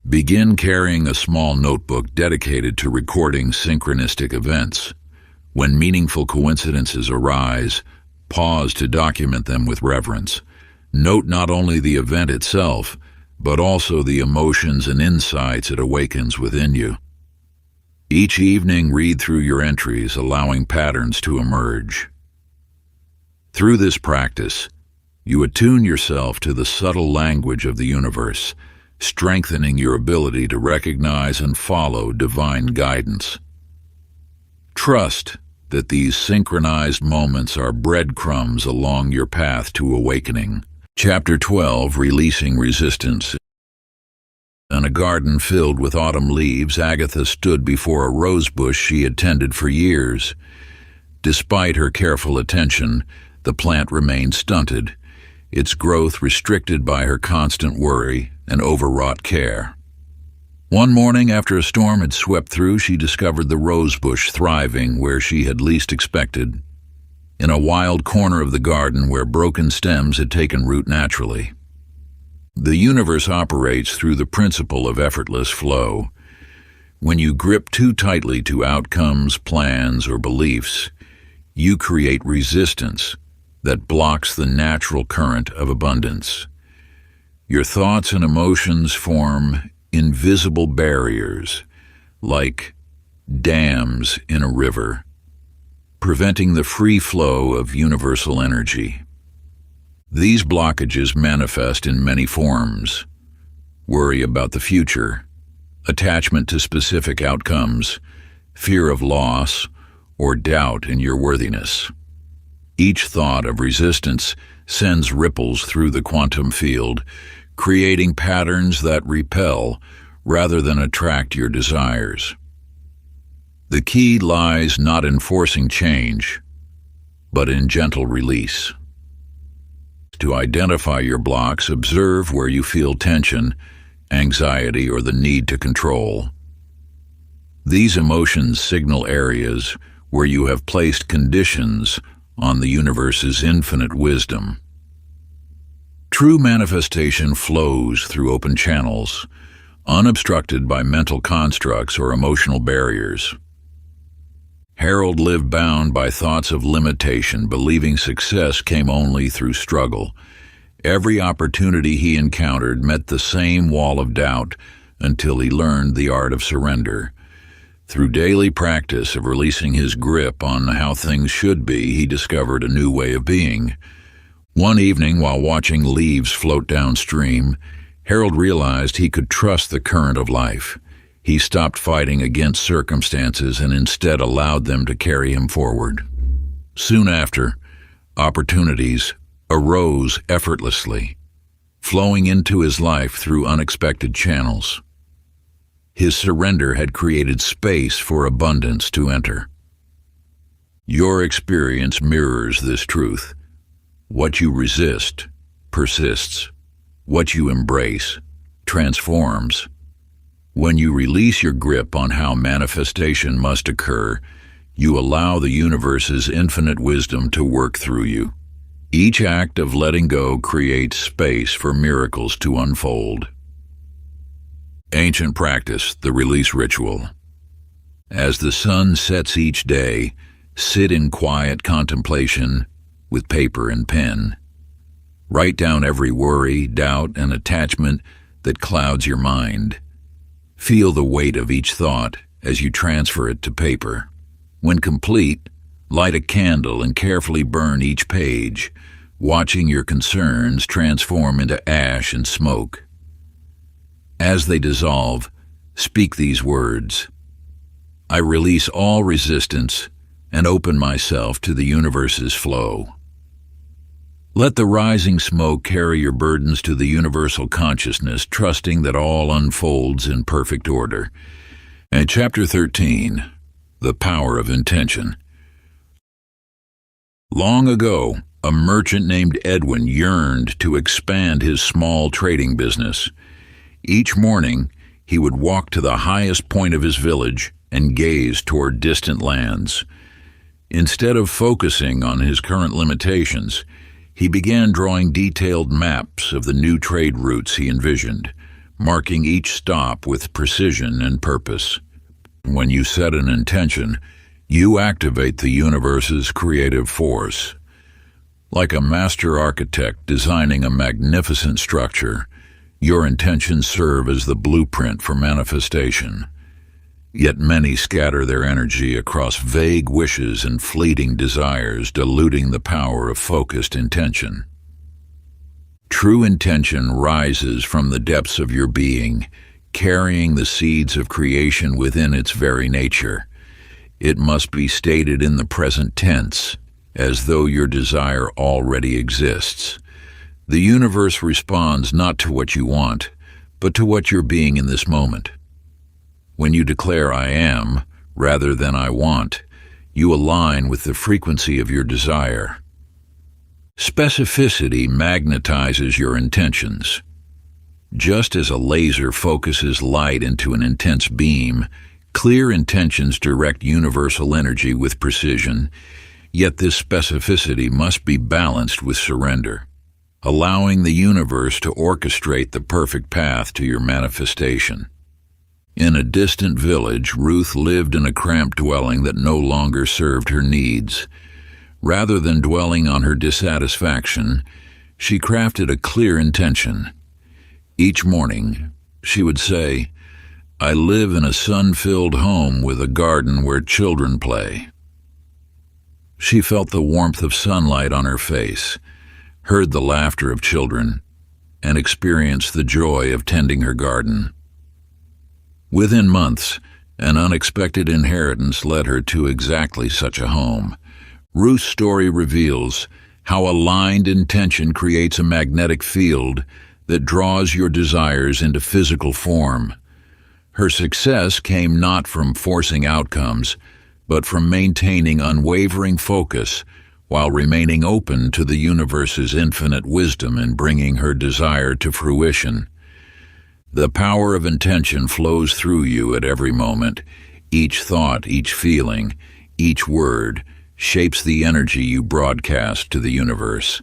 Begin carrying a small notebook dedicated to recording synchronistic events. When meaningful coincidences arise, pause to document them with reverence. Note not only the event itself, but also the emotions and insights it awakens within you. Each evening, read through your entries, allowing patterns to emerge. Through this practice, you attune yourself to the subtle language of the universe, strengthening your ability to recognize and follow divine guidance. Trust that these synchronized moments are breadcrumbs along your path to awakening. Chapter 12, Releasing Resistance. In a garden filled with autumn leaves, Agatha stood before a rose bush she had tended for years. Despite her careful attention, the plant remained stunted, its growth restricted by her constant worry and overwrought care. One morning, after a storm had swept through, she discovered the rose bush thriving where she had least expected, in a wild corner of the garden where broken stems had taken root naturally. The universe operates through the principle of effortless flow. When you grip too tightly to outcomes, plans, or beliefs, you create resistance that blocks the natural current of abundance. Your thoughts and emotions form invisible barriers, like dams in a river, preventing the free flow of universal energy. These blockages manifest in many forms: worry about the future, attachment to specific outcomes, fear of loss, or doubt in your worthiness. Each thought of resistance sends ripples through the quantum field, creating patterns that repel rather than attract your desires. The key lies not in forcing change, but in gentle release. To identify your blocks, observe where you feel tension, anxiety, or the need to control. These emotions signal areas where you have placed conditions on the universe's infinite wisdom. True manifestation flows through open channels, unobstructed by mental constructs or emotional barriers. Harold lived bound by thoughts of limitation, believing success came only through struggle. Every opportunity he encountered met the same wall of doubt until he learned the art of surrender. Through daily practice of releasing his grip on how things should be, he discovered a new way of being. One evening, while watching leaves float downstream, Harold realized he could trust the current of life. He stopped fighting against circumstances and instead allowed them to carry him forward. Soon after, opportunities arose effortlessly, flowing into his life through unexpected channels. His surrender had created space for abundance to enter. Your experience mirrors this truth. What you resist persists. What you embrace transforms. When you release your grip on how manifestation must occur, you allow the universe's infinite wisdom to work through you. Each act of letting go creates space for miracles to unfold. Ancient practice, the release ritual. As the sun sets each day, sit in quiet contemplation with paper and pen. Write down every worry, doubt, and attachment that clouds your mind. Feel the weight of each thought as you transfer it to paper. When complete, light a candle and carefully burn each page, watching your concerns transform into ash and smoke. As they dissolve, speak these words: I release all resistance and open myself to the universe's flow. Let the rising smoke carry your burdens to the universal consciousness, trusting that all unfolds in perfect order. And Chapter 13, The Power of Intention. Long ago, a merchant named Edwin yearned to expand his small trading business. Each morning, he would walk to the highest point of his village and gaze toward distant lands. Instead of focusing on his current limitations, he began drawing detailed maps of the new trade routes he envisioned, marking each stop with precision and purpose. When you set an intention, you activate the universe's creative force. Like a master architect designing a magnificent structure, Your intentions serve as the blueprint for manifestation. Yet many scatter their energy across vague wishes and fleeting desires, diluting the power of focused intention. True intention rises from the depths of your being, carrying the seeds of creation within its very nature. It must be stated in the present tense, as though your desire already exists. The universe responds not to what you want, but to what you're being in this moment. When you declare "I am," rather than "I want," you align with the frequency of your desire. Specificity magnetizes your intentions. Just as a laser focuses light into an intense beam, clear intentions direct universal energy with precision, yet this specificity must be balanced with surrender, allowing the universe to orchestrate the perfect path to your manifestation. In a distant village, Ruth lived in a cramped dwelling that no longer served her needs. Rather than dwelling on her dissatisfaction, she crafted a clear intention. Each morning, she would say, "I live in a sun-filled home with a garden where children play." She felt the warmth of sunlight on her face, heard the laughter of children, and experienced the joy of tending her garden. Within months, an unexpected inheritance led her to exactly such a home. Ruth's story reveals how aligned intention creates a magnetic field that draws your desires into physical form. Her success came not from forcing outcomes, but from maintaining unwavering focus while remaining open to the universe's infinite wisdom in bringing her desire to fruition. The power of intention flows through you at every moment. Each thought, each feeling, each word shapes the energy you broadcast to the universe.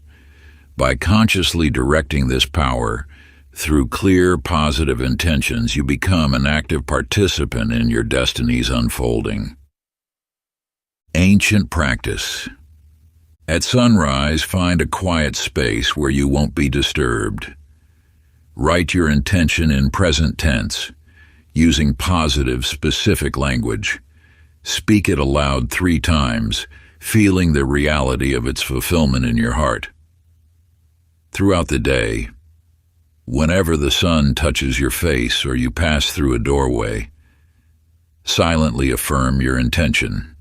By consciously directing this power through clear, positive intentions, you become an active participant in your destiny's unfolding. Ancient practice. At sunrise, find a quiet space where you won't be disturbed. Write your intention in present tense, using positive, specific language. Speak it aloud 3 times, feeling the reality of its fulfillment in your heart. Throughout the day, whenever the sun touches your face or you pass through a doorway, silently affirm your intention,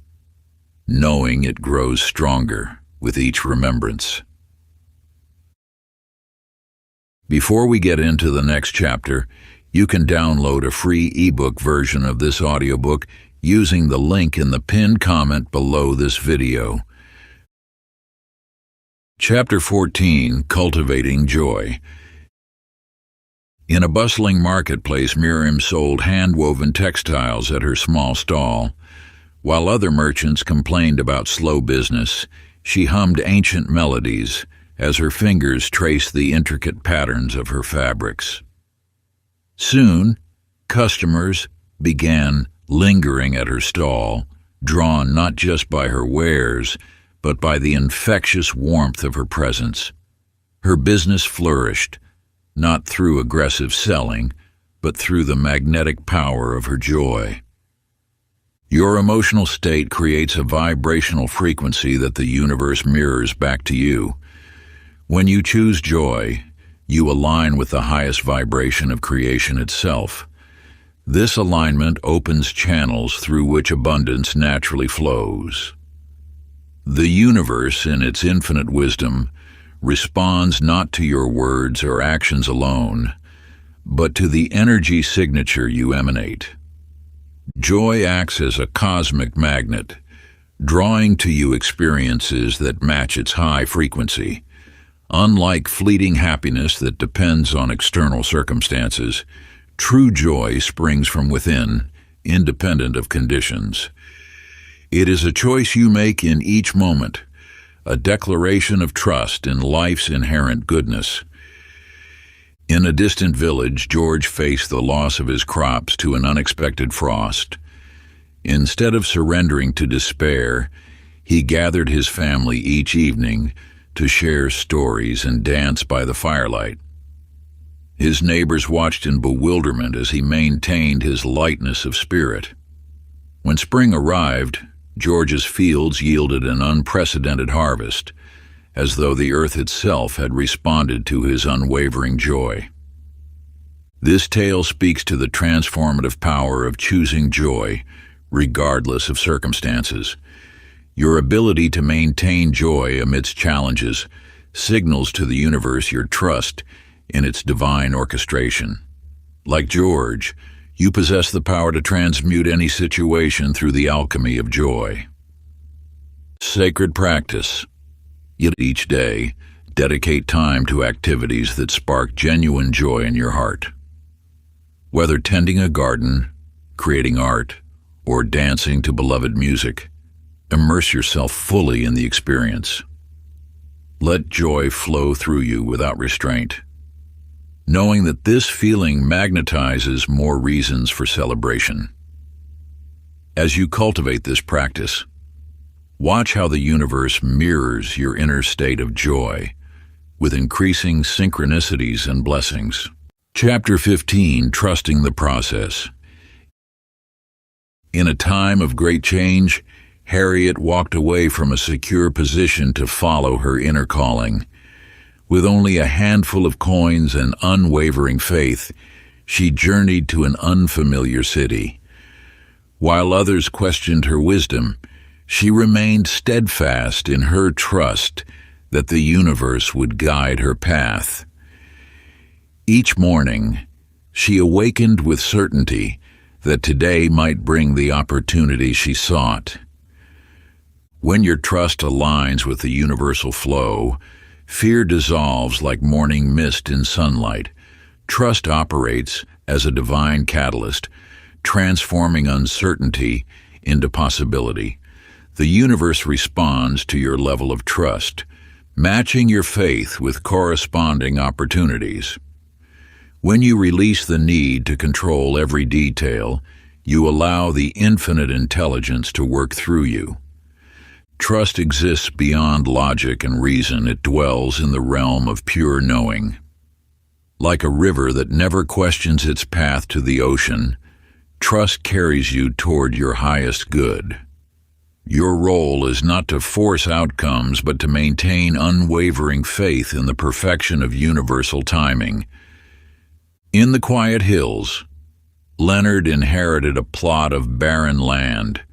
knowing it grows stronger with each remembrance. Before we get into the next chapter, you can download a free ebook version of this audiobook using the link in the pinned comment below this video. Chapter 14, Cultivating Joy. In a bustling marketplace, Miriam sold hand-woven textiles at her small stall. While other merchants complained about slow business, she hummed ancient melodies as her fingers traced the intricate patterns of her fabrics. Soon, customers began lingering at her stall, drawn not just by her wares, but by the infectious warmth of her presence. Her business flourished, not through aggressive selling, but through the magnetic power of her joy. Your emotional state creates a vibrational frequency that the universe mirrors back to you. When you choose joy, you align with the highest vibration of creation itself. This alignment opens channels through which abundance naturally flows. The universe, in its infinite wisdom, responds not to your words or actions alone, but to the energy signature you emanate. Joy acts as a cosmic magnet, drawing to you experiences that match its high frequency. Unlike fleeting happiness that depends on external circumstances, true joy springs from within, independent of conditions. It is a choice you make in each moment, a declaration of trust in life's inherent goodness. In a distant village, George faced the loss of his crops to an unexpected frost. Instead of surrendering to despair, he gathered his family each evening to share stories and dance by the firelight. His neighbors watched in bewilderment as he maintained his lightness of spirit. When spring arrived, George's fields yielded an unprecedented harvest, as though the earth itself had responded to his unwavering joy. This tale speaks to the transformative power of choosing joy, regardless of circumstances. Your ability to maintain joy amidst challenges signals to the universe your trust in its divine orchestration. Like George, you possess the power to transmute any situation through the alchemy of joy. Sacred practice. Yet each day, dedicate time to activities that spark genuine joy in your heart. Whether tending a garden, creating art, or dancing to beloved music, immerse yourself fully in the experience. Let joy flow through you without restraint, knowing that this feeling magnetizes more reasons for celebration. As you cultivate this practice, watch how the universe mirrors your inner state of joy with increasing synchronicities and blessings. Chapter 15, Trusting the Process. In a time of great change, Harriet walked away from a secure position to follow her inner calling. With only a handful of coins and unwavering faith, she journeyed to an unfamiliar city. While others questioned her wisdom, she remained steadfast in her trust that the universe would guide her path. Each morning, she awakened with certainty that today might bring the opportunity she sought. When your trust aligns with the universal flow, fear dissolves like morning mist in sunlight. Trust operates as a divine catalyst, transforming uncertainty into possibility. The universe responds to your level of trust, matching your faith with corresponding opportunities. When you release the need to control every detail, you allow the infinite intelligence to work through you. Trust exists beyond logic and reason. It dwells in the realm of pure knowing. Like a river that never questions its path to the ocean, trust carries you toward your highest good. Your role is not to force outcomes, but to maintain unwavering faith in the perfection of universal timing. In the quiet hills, Leonard inherited a plot of barren land.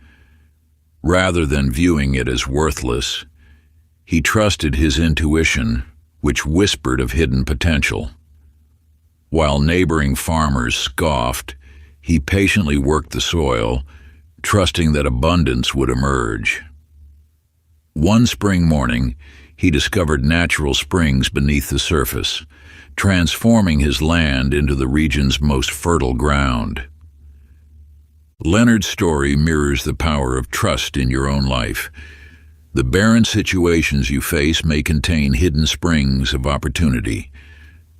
Rather than viewing it as worthless, he trusted his intuition, which whispered of hidden potential. While neighboring farmers scoffed, he patiently worked the soil, trusting that abundance would emerge. One spring morning, he discovered natural springs beneath the surface, transforming his land into the region's most fertile ground. Leonard's story mirrors the power of trust in your own life. The barren situations you face may contain hidden springs of opportunity,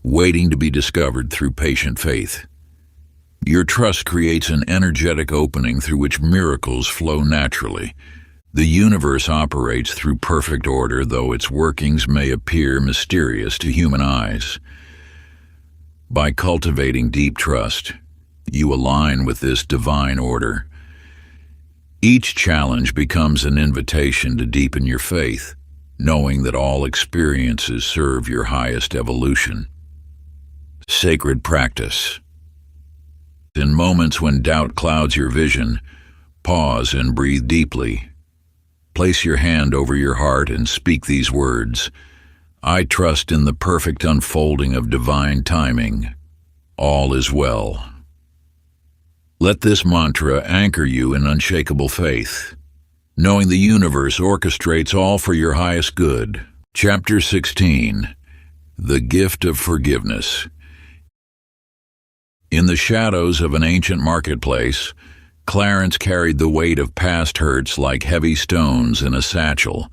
waiting to be discovered through patient faith. Your trust creates an energetic opening through which miracles flow naturally. The universe operates through perfect order, though its workings may appear mysterious to human eyes. By cultivating deep trust, you align with this divine order. Each challenge becomes an invitation to deepen your faith, knowing that all experiences serve your highest evolution. Sacred practice. In moments when doubt clouds your vision, pause and breathe deeply. Place your hand over your heart and speak these words: I trust in the perfect unfolding of divine timing. All is well. Let this mantra anchor you in unshakable faith, knowing the universe orchestrates all for your highest good. Chapter 16, The Gift of Forgiveness. In the shadows of an ancient marketplace, Clarence carried the weight of past hurts like heavy stones in a satchel.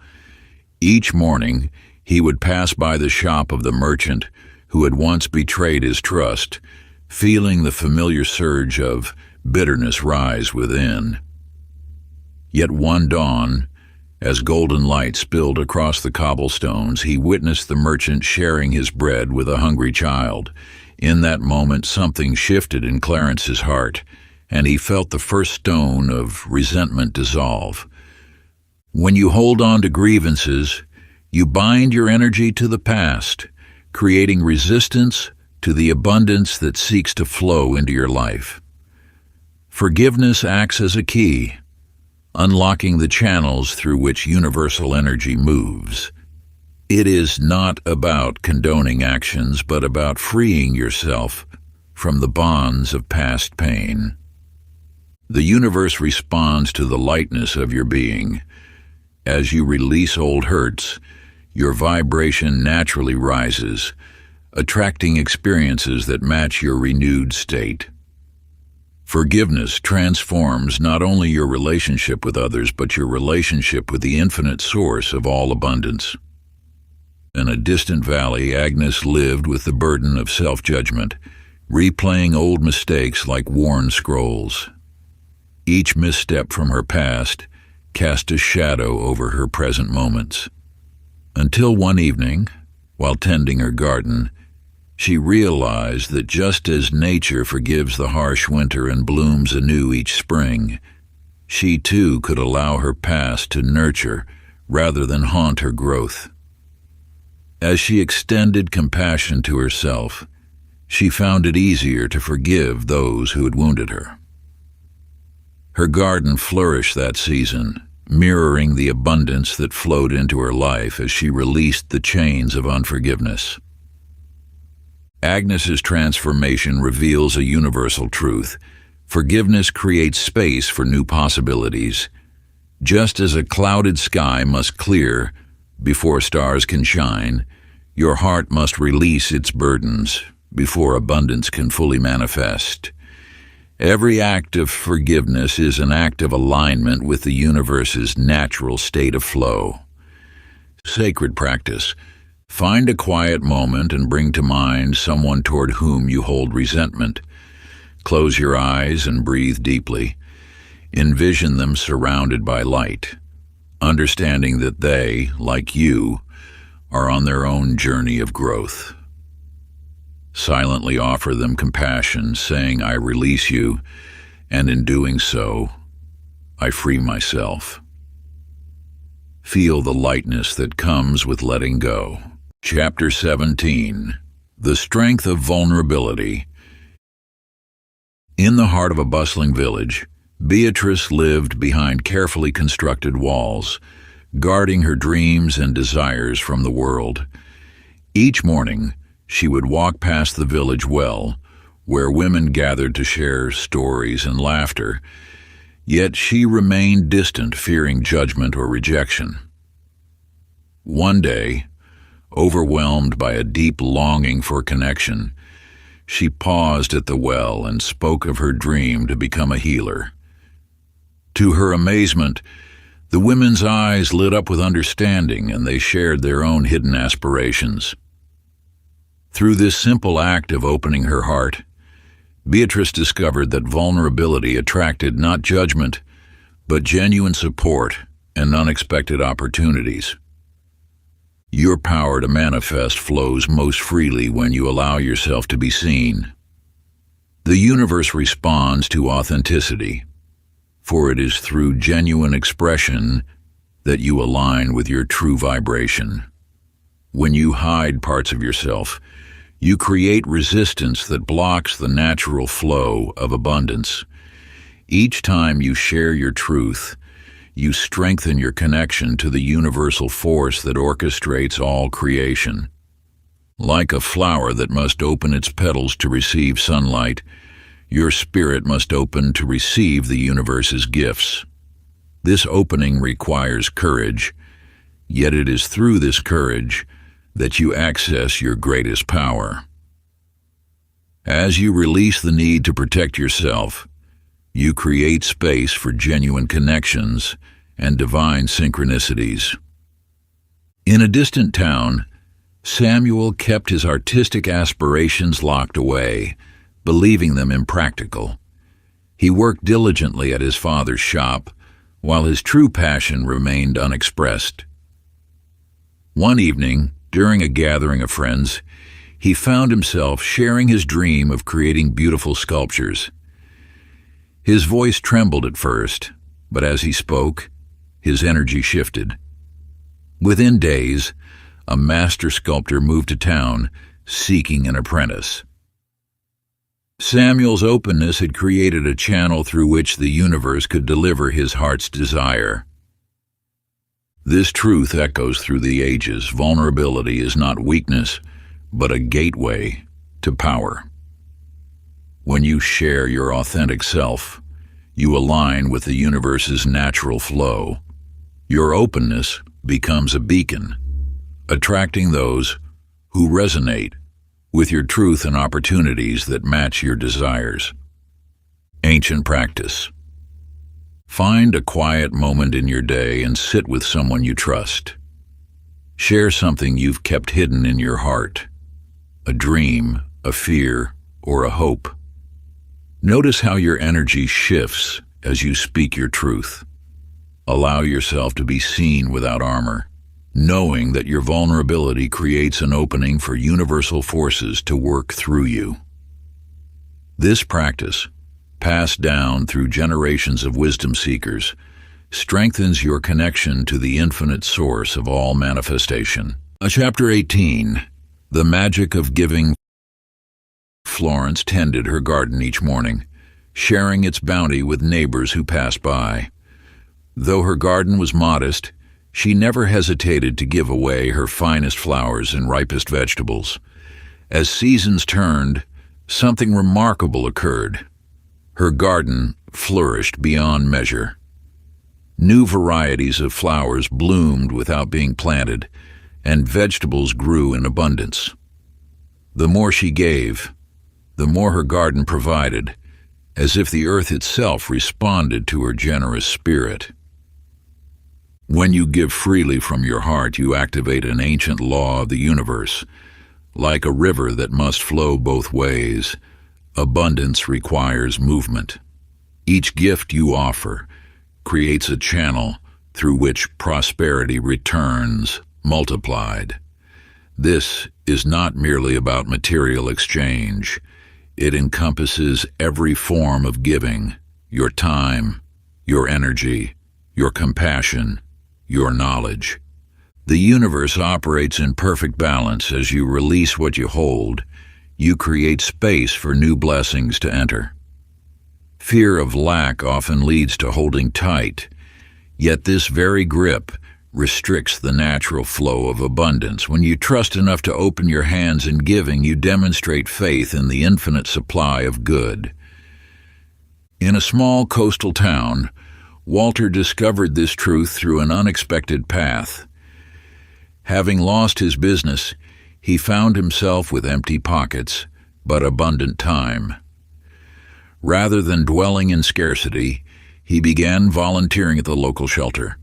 Each morning, he would pass by the shop of the merchant who had once betrayed his trust, feeling the familiar surge of bitterness rise within. Yet one dawn, as golden light spilled across the cobblestones, he witnessed the merchant sharing his bread with a hungry child. In that moment, something shifted in Clarence's heart, and he felt the first stone of resentment dissolve. When you hold on to grievances, you bind your energy to the past, creating resistance to the abundance that seeks to flow into your life. Forgiveness acts as a key, unlocking the channels through which universal energy moves. It is not about condoning actions, but about freeing yourself from the bonds of past pain. The universe responds to the lightness of your being. As you release old hurts, your vibration naturally rises, attracting experiences that match your renewed state. Forgiveness transforms not only your relationship with others, but your relationship with the infinite source of all abundance. In a distant valley, Agnes lived with the burden of self-judgment, replaying old mistakes like worn scrolls. Each misstep from her past cast a shadow over her present moments. Until one evening, while tending her garden, she realized that just as nature forgives the harsh winter and blooms anew each spring, she too could allow her past to nurture rather than haunt her growth. As she extended compassion to herself, she found it easier to forgive those who had wounded her. Her garden flourished that season, mirroring the abundance that flowed into her life as she released the chains of unforgiveness. Agnes's transformation reveals a universal truth. Forgiveness creates space for new possibilities. Just as a clouded sky must clear before stars can shine, your heart must release its burdens before abundance can fully manifest. Every act of forgiveness is an act of alignment with the universe's natural state of flow. Sacred practice. Find a quiet moment and bring to mind someone toward whom you hold resentment. Close your eyes and breathe deeply. Envision them surrounded by light, understanding that they, like you, are on their own journey of growth. Silently offer them compassion, saying, "I release you, and in doing so, I free myself." Feel the lightness that comes with letting go. Chapter 17. The Strength of Vulnerability. In the heart of a bustling village, Beatrice lived behind carefully constructed walls, guarding her dreams and desires from the world. Each morning, she would walk past the village well, where women gathered to share stories and laughter, yet she remained distant, fearing judgment or rejection. One day, overwhelmed by a deep longing for connection, she paused at the well and spoke of her dream to become a healer. To her amazement, the women's eyes lit up with understanding, and they shared their own hidden aspirations. Through this simple act of opening her heart, Beatrice discovered that vulnerability attracted not judgment, but genuine support and unexpected opportunities. Your power to manifest flows most freely when you allow yourself to be seen. The universe responds to authenticity, for it is through genuine expression that you align with your true vibration. When you hide parts of yourself, you create resistance that blocks the natural flow of abundance. Each time you share your truth, you strengthen your connection to the universal force that orchestrates all creation. Like a flower that must open its petals to receive sunlight, your spirit must open to receive the universe's gifts. This opening requires courage, yet it is through this courage that you access your greatest power. As you release the need to protect yourself, you create space for genuine connections and divine synchronicities. In a distant town, Samuel kept his artistic aspirations locked away, believing them impractical. He worked diligently at his father's shop, while his true passion remained unexpressed. One evening, during a gathering of friends, he found himself sharing his dream of creating beautiful sculptures. His voice trembled at first, but as he spoke, his energy shifted. Within days, a master sculptor moved to town, seeking an apprentice. Samuel's openness had created a channel through which the universe could deliver his heart's desire. This truth echoes through the ages. Vulnerability is not weakness, but a gateway to power. When you share your authentic self, you align with the universe's natural flow. Your openness becomes a beacon, attracting those who resonate with your truth and opportunities that match your desires. Ancient practice. Find a quiet moment in your day and sit with someone you trust. Share something you've kept hidden in your heart, a dream, a fear, or a hope. Notice how your energy shifts as you speak your truth. Allow yourself to be seen without armor, knowing that your vulnerability creates an opening for universal forces to work through you. This practice, passed down through generations of wisdom seekers, strengthens your connection to the infinite source of all manifestation. Chapter 18. The Magic of Giving. Florence tended her garden each morning, sharing its bounty with neighbors who passed by. Though her garden was modest, she never hesitated to give away her finest flowers and ripest vegetables. As seasons turned, something remarkable occurred. Her garden flourished beyond measure. New varieties of flowers bloomed without being planted, and vegetables grew in abundance. The more she gave, the more her garden provided, as if the earth itself responded to her generous spirit. When you give freely from your heart, you activate an ancient law of the universe. Like a river that must flow both ways, abundance requires movement. Each gift you offer creates a channel through which prosperity returns, multiplied. This is not merely about material exchange. It encompasses every form of giving: your time, your energy, your compassion, your knowledge. The universe operates in perfect balance. As you release what you hold, you create space for new blessings to enter. Fear of lack often leads to holding tight, yet this very grip restricts the natural flow of abundance. When you trust enough to open your hands in giving, you demonstrate faith in the infinite supply of good. In a small coastal town, Walter discovered this truth through an unexpected path. Having lost his business, he found himself with empty pockets, but abundant time. Rather than dwelling in scarcity, he began volunteering at the local shelter.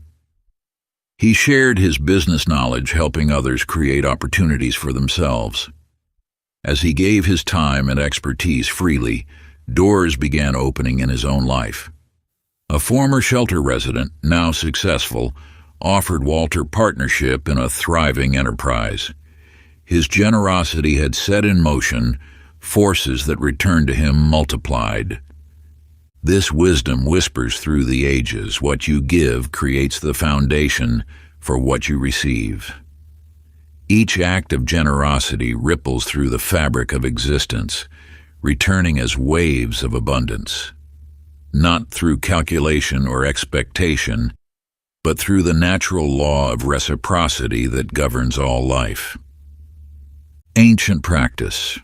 He shared his business knowledge, helping others create opportunities for themselves. As he gave his time and expertise freely, doors began opening in his own life. A former shelter resident, now successful, offered Walter partnership in a thriving enterprise. His generosity had set in motion forces that returned to him multiplied. This wisdom whispers through the ages. What you give creates the foundation for what you receive. Each act of generosity ripples through the fabric of existence, returning as waves of abundance. Not through calculation or expectation, but through the natural law of reciprocity that governs all life. Ancient practice.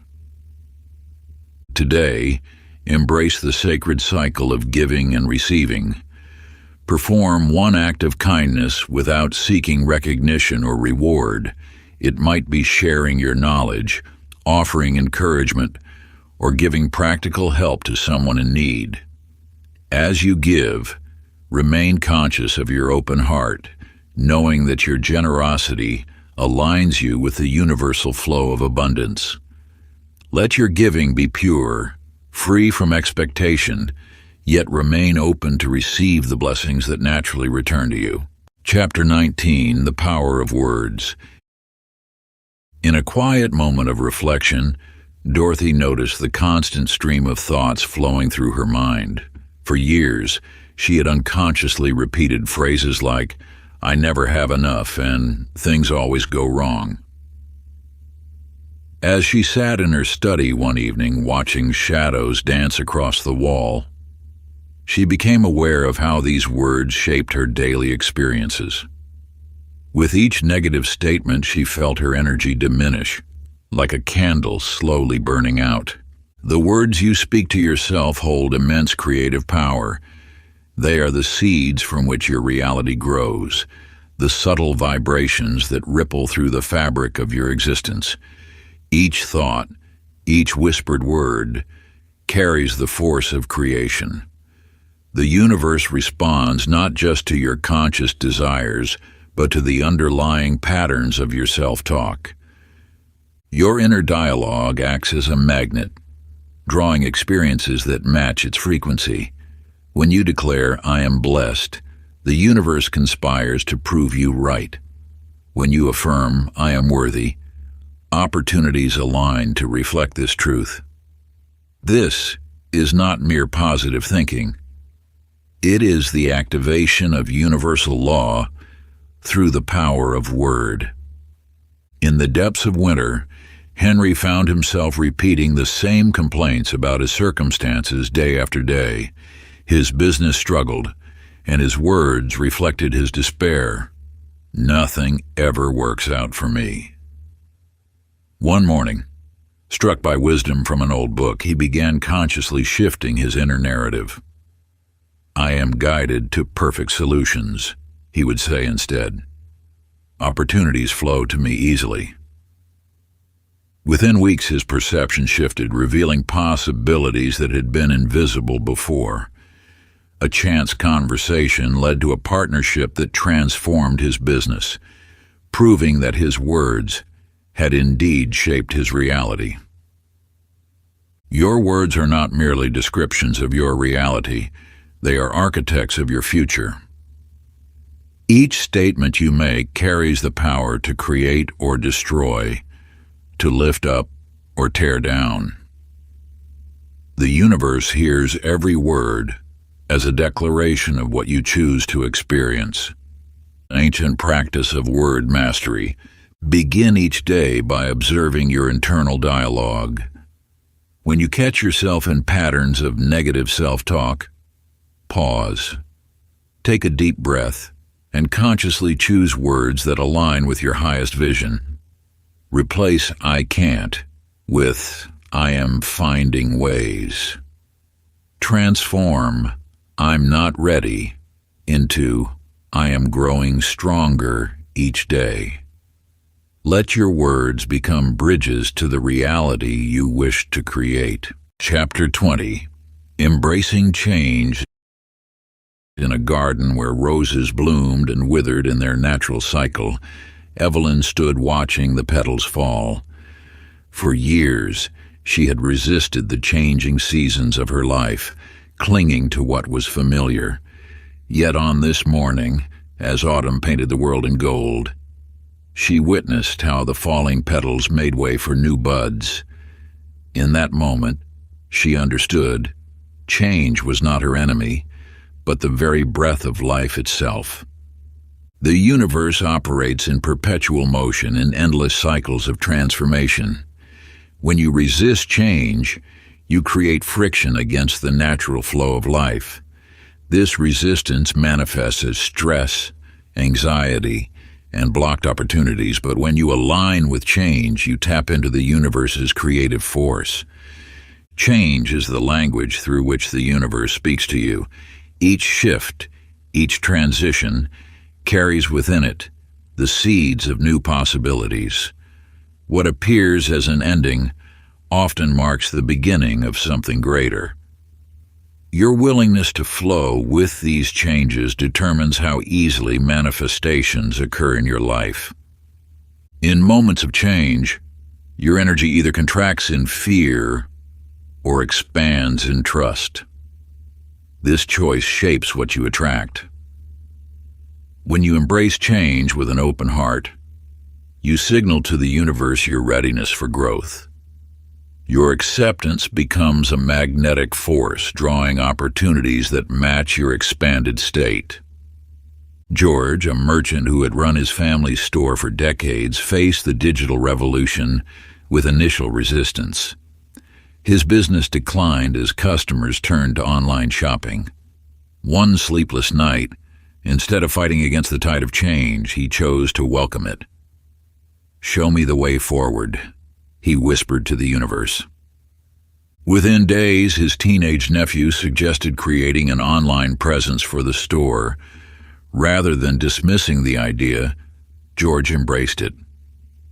Today, embrace the sacred cycle of giving and receiving. Perform one act of kindness without seeking recognition or reward. It might be sharing your knowledge, offering encouragement, or giving practical help to someone in need. As you give, remain conscious of your open heart, knowing that your generosity aligns you with the universal flow of abundance. Let your giving be pure, free from expectation, yet remain open to receive the blessings that naturally return to you. Chapter 19. The Power of Words. In a quiet moment of reflection, Dorothy noticed the constant stream of thoughts flowing through her mind. For years, she had unconsciously repeated phrases like, "I never have enough," and "things always go wrong." As she sat in her study one evening watching shadows dance across the wall, she became aware of how these words shaped her daily experiences. With each negative statement, she felt her energy diminish, like a candle slowly burning out. The words you speak to yourself hold immense creative power. They are the seeds from which your reality grows, the subtle vibrations that ripple through the fabric of your existence. Each thought, each whispered word, carries the force of creation. The universe responds not just to your conscious desires, but to the underlying patterns of your self-talk. Your inner dialogue acts as a magnet, drawing experiences that match its frequency. When you declare, "I am blessed," the universe conspires to prove you right. When you affirm, "I am worthy," opportunities align to reflect this truth. This is not mere positive thinking. It is the activation of universal law through the power of word. In the depths of winter, Henry found himself repeating the same complaints about his circumstances day after day. His business struggled, and his words reflected his despair. "Nothing ever works out for me." One morning, struck by wisdom from an old book, he began consciously shifting his inner narrative. "I am guided to perfect solutions," he would say instead. "Opportunities flow to me easily." Within weeks, his perception shifted, revealing possibilities that had been invisible before. A chance conversation led to a partnership that transformed his business, proving that his words had indeed shaped his reality. Your words are not merely descriptions of your reality, they are architects of your future. Each statement you make carries the power to create or destroy, to lift up or tear down. The universe hears every word as a declaration of what you choose to experience. Ancient practice of word mastery. Begin each day by observing your internal dialogue. When you catch yourself in patterns of negative self-talk, pause. Take a deep breath and consciously choose words that align with your highest vision. Replace "I can't" with "I am finding ways." Transform "I'm not ready" into "I am growing stronger each day." Let your words become bridges to the reality you wish to create. Chapter 20. Embracing Change. In a garden where roses bloomed and withered in their natural cycle, Evelyn stood watching the petals fall. For years, she had resisted the changing seasons of her life, clinging to what was familiar. Yet on this morning, as autumn painted the world in gold, she witnessed how the falling petals made way for new buds. In that moment, she understood change was not her enemy, but the very breath of life itself. The universe operates in perpetual motion, in endless cycles of transformation. When you resist change, you create friction against the natural flow of life. This resistance manifests as stress, anxiety, and blocked opportunities, but when you align with change, you tap into the universe's creative force. Change is the language through which the universe speaks to you. Each shift, each transition, carries within it the seeds of new possibilities. What appears as an ending often marks the beginning of something greater. Your willingness to flow with these changes determines how easily manifestations occur in your life. In moments of change, your energy either contracts in fear or expands in trust. This choice shapes what you attract. When you embrace change with an open heart, You signal to the universe your readiness for growth. Your acceptance becomes a magnetic force, drawing opportunities that match your expanded state. George, a merchant who had run his family's store for decades, faced the digital revolution with initial resistance. His business declined as customers turned to online shopping. One sleepless night, instead of fighting against the tide of change, he chose to welcome it. "Show me the way forward," he whispered to the universe. Within days, his teenage nephew suggested creating an online presence for the store. Rather than dismissing the idea, George embraced it.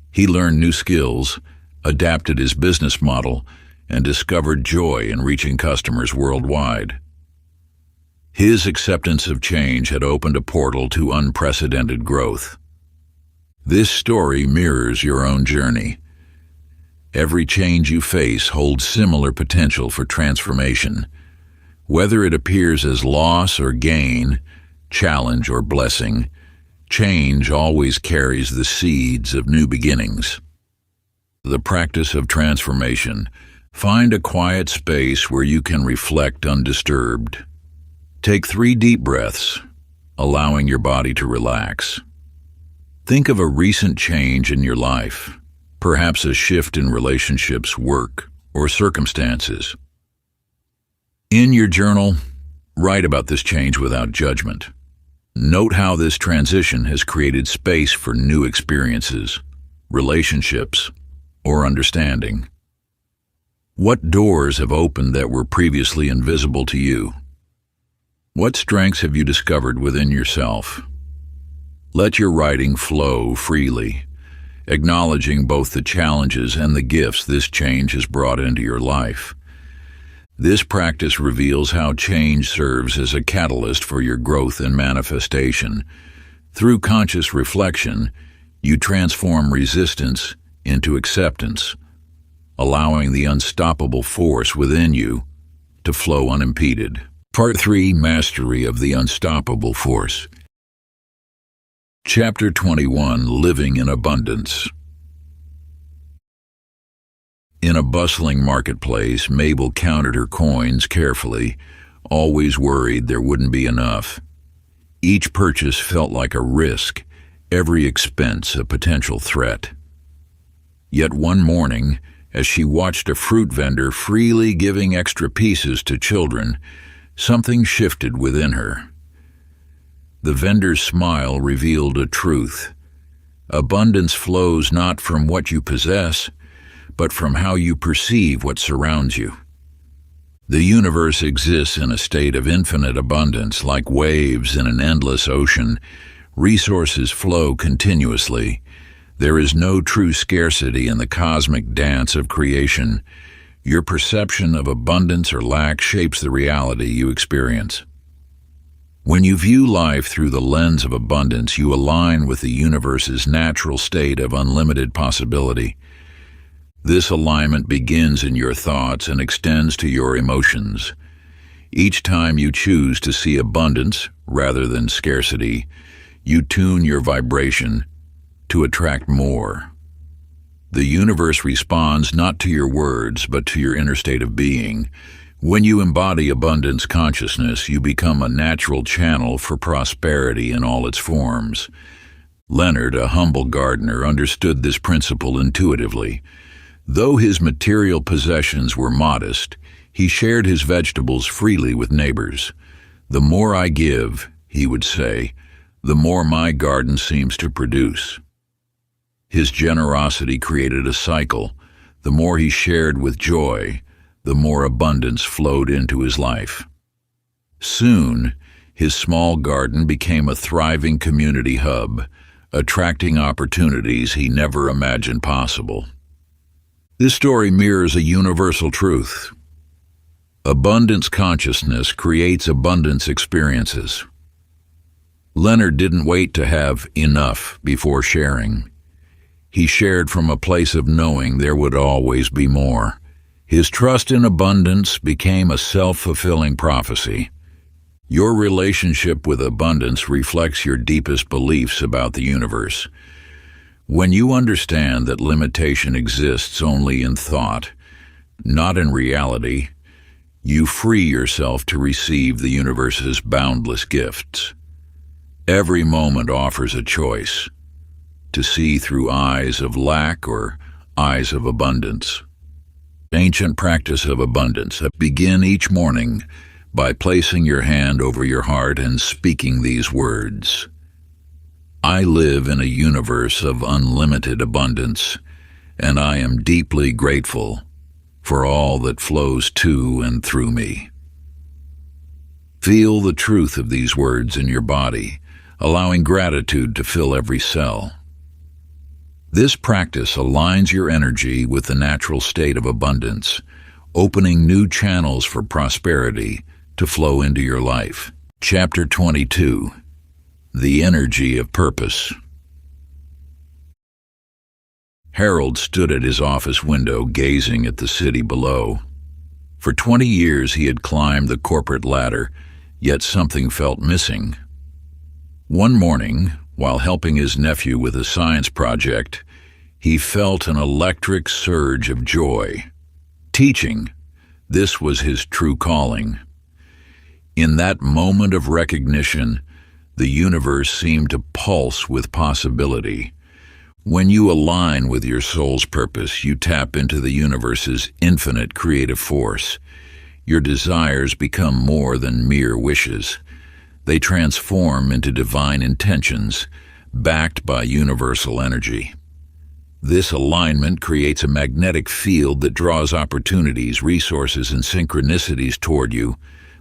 He learned new skills, adapted his business model, and discovered joy in reaching customers worldwide. His acceptance of change had opened a portal to unprecedented growth. This story mirrors your own journey. Every change you face holds similar potential for transformation. Whether it appears as loss or gain, challenge or blessing, change always carries the seeds of new beginnings. The practice of transformation. Find a quiet space where you can reflect undisturbed. Take 3 deep breaths, allowing your body to relax. Think of a recent change in your life, perhaps a shift in relationships, work, or circumstances. In your journal, write about this change without judgment. Note how this transition has created space for new experiences, relationships, or understanding. What doors have opened that were previously invisible to you? What strengths have you discovered within yourself? Let your writing flow freely, acknowledging both the challenges and the gifts this change has brought into your life. This practice reveals how change serves as a catalyst for your growth and manifestation. Through conscious reflection, you transform resistance into acceptance, allowing the unstoppable force within you to flow unimpeded. Part 3: Mastery of the Unstoppable Force. Chapter 21: Living in Abundance. In a bustling marketplace, Mabel counted her coins carefully, always worried there wouldn't be enough. Each purchase felt like a risk, every expense a potential threat. Yet one morning, as she watched a fruit vendor freely giving extra pieces to children, something shifted within her. The vendor's smile revealed a truth. Abundance flows not from what you possess, but from how you perceive what surrounds you. The universe exists in a state of infinite abundance, like waves in an endless ocean. Resources flow continuously. There is no true scarcity in the cosmic dance of creation. Your perception of abundance or lack shapes the reality you experience. When you view life through the lens of abundance, you align with the universe's natural state of unlimited possibility. This alignment begins in your thoughts and extends to your emotions. Each time you choose to see abundance rather than scarcity, you tune your vibration to attract more. The universe responds not to your words, but to your inner state of being. When you embody abundance consciousness, you become a natural channel for prosperity in all its forms. Leonard, a humble gardener, understood this principle intuitively. Though his material possessions were modest, he shared his vegetables freely with neighbors. "The more I give," he would say, "the more my garden seems to produce." His generosity created a cycle. The more he shared with joy, the more abundance flowed into his life. Soon, his small garden became a thriving community hub, attracting opportunities he never imagined possible. This story mirrors a universal truth. Abundance consciousness creates abundance experiences. Leonard didn't wait to have enough before sharing. He shared from a place of knowing there would always be more. His trust in abundance became a self-fulfilling prophecy. Your relationship with abundance reflects your deepest beliefs about the universe. When you understand that limitation exists only in thought, not in reality, you free yourself to receive the universe's boundless gifts. Every moment offers a choice, to see through eyes of lack or eyes of abundance. Ancient practice of abundance. Begin each morning by placing your hand over your heart and speaking these words. I live in a universe of unlimited abundance, and I am deeply grateful for all that flows to and through me. Feel the truth of these words in your body, allowing gratitude to fill every cell. This practice aligns your energy with the natural state of abundance, opening new channels for prosperity to flow into your life. Chapter 22. The Energy of Purpose. Harold stood at his office window gazing at the city below. For 20 years he had climbed the corporate ladder, yet something felt missing. One morning, while helping his nephew with a science project, he felt an electric surge of joy. Teaching, this was his true calling. In that moment of recognition, the universe seemed to pulse with possibility. When you align with your soul's purpose, you tap into the universe's infinite creative force. Your desires become more than mere wishes. They transform into divine intentions, backed by universal energy. This alignment creates a magnetic field that draws opportunities, resources, and synchronicities toward you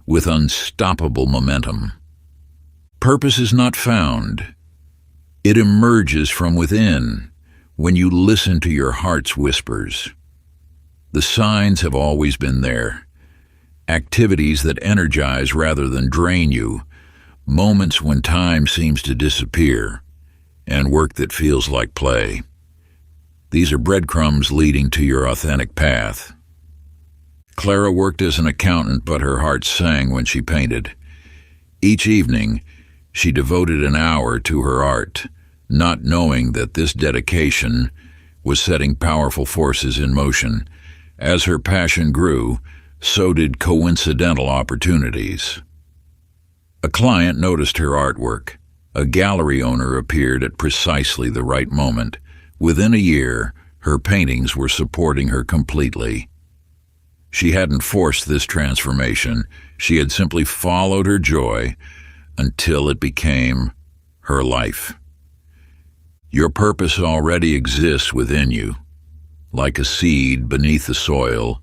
with unstoppable momentum. Purpose is not found. It emerges from within when you listen to your heart's whispers. The signs have always been there. Activities that energize rather than drain you, moments when time seems to disappear, and work that feels like play. These are breadcrumbs leading to your authentic path. Clara worked as an accountant, but her heart sang when she painted. Each evening, she devoted an hour to her art, not knowing that this dedication was setting powerful forces in motion. As her passion grew, so did coincidental opportunities. A client noticed her artwork. A gallery owner appeared at precisely the right moment. Within a year, her paintings were supporting her completely. She hadn't forced this transformation. She had simply followed her joy until it became her life. Your purpose already exists within you. Like a seed beneath the soil,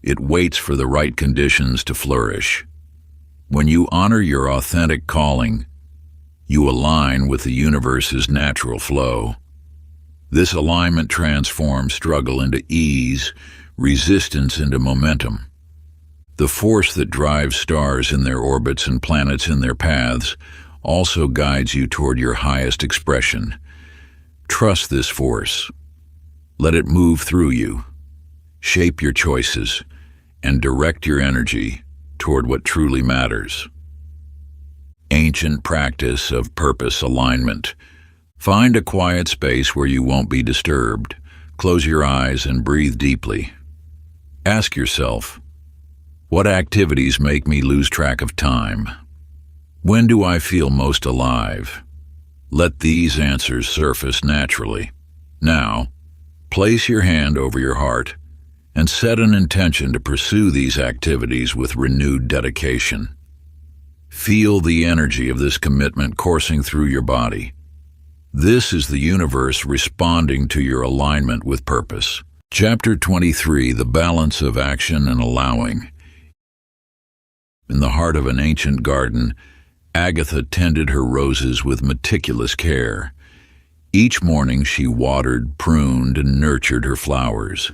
it waits for the right conditions to flourish. When you honor your authentic calling, you align with the universe's natural flow. This alignment transforms struggle into ease, resistance into momentum. The force that drives stars in their orbits and planets in their paths also guides you toward your highest expression. Trust this force. Let it move through you, shape your choices, and direct your energy toward what truly matters. Ancient practice of purpose alignment. Find a quiet space where you won't be disturbed. Close your eyes and breathe deeply. Ask yourself, what activities make me lose track of time? When do I feel most alive? Let these answers surface naturally. Now, place your hand over your heart and set an intention to pursue these activities with renewed dedication. Feel the energy of this commitment coursing through your body. This is the universe responding to your alignment with purpose. Chapter 23. The Balance of Action and Allowing. In the heart of an ancient garden, Agatha tended her roses with meticulous care. Each morning she watered, pruned, and nurtured her flowers.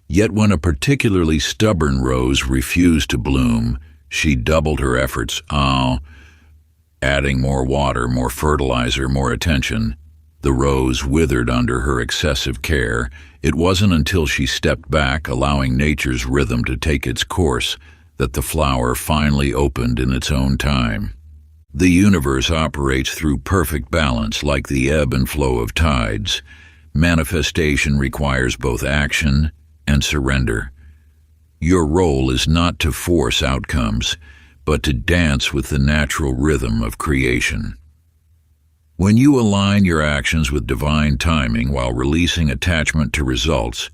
Yet when a particularly stubborn rose refused to bloom, she doubled her efforts, adding more water, more fertilizer, more attention. The rose withered under her excessive care. It wasn't until she stepped back, allowing nature's rhythm to take its course, that the flower finally opened in its own time. The universe operates through perfect balance, like the ebb and flow of tides. Manifestation requires both action and surrender. Your role is not to force outcomes, but to dance with the natural rhythm of creation. When you align your actions with divine timing while releasing attachment to results,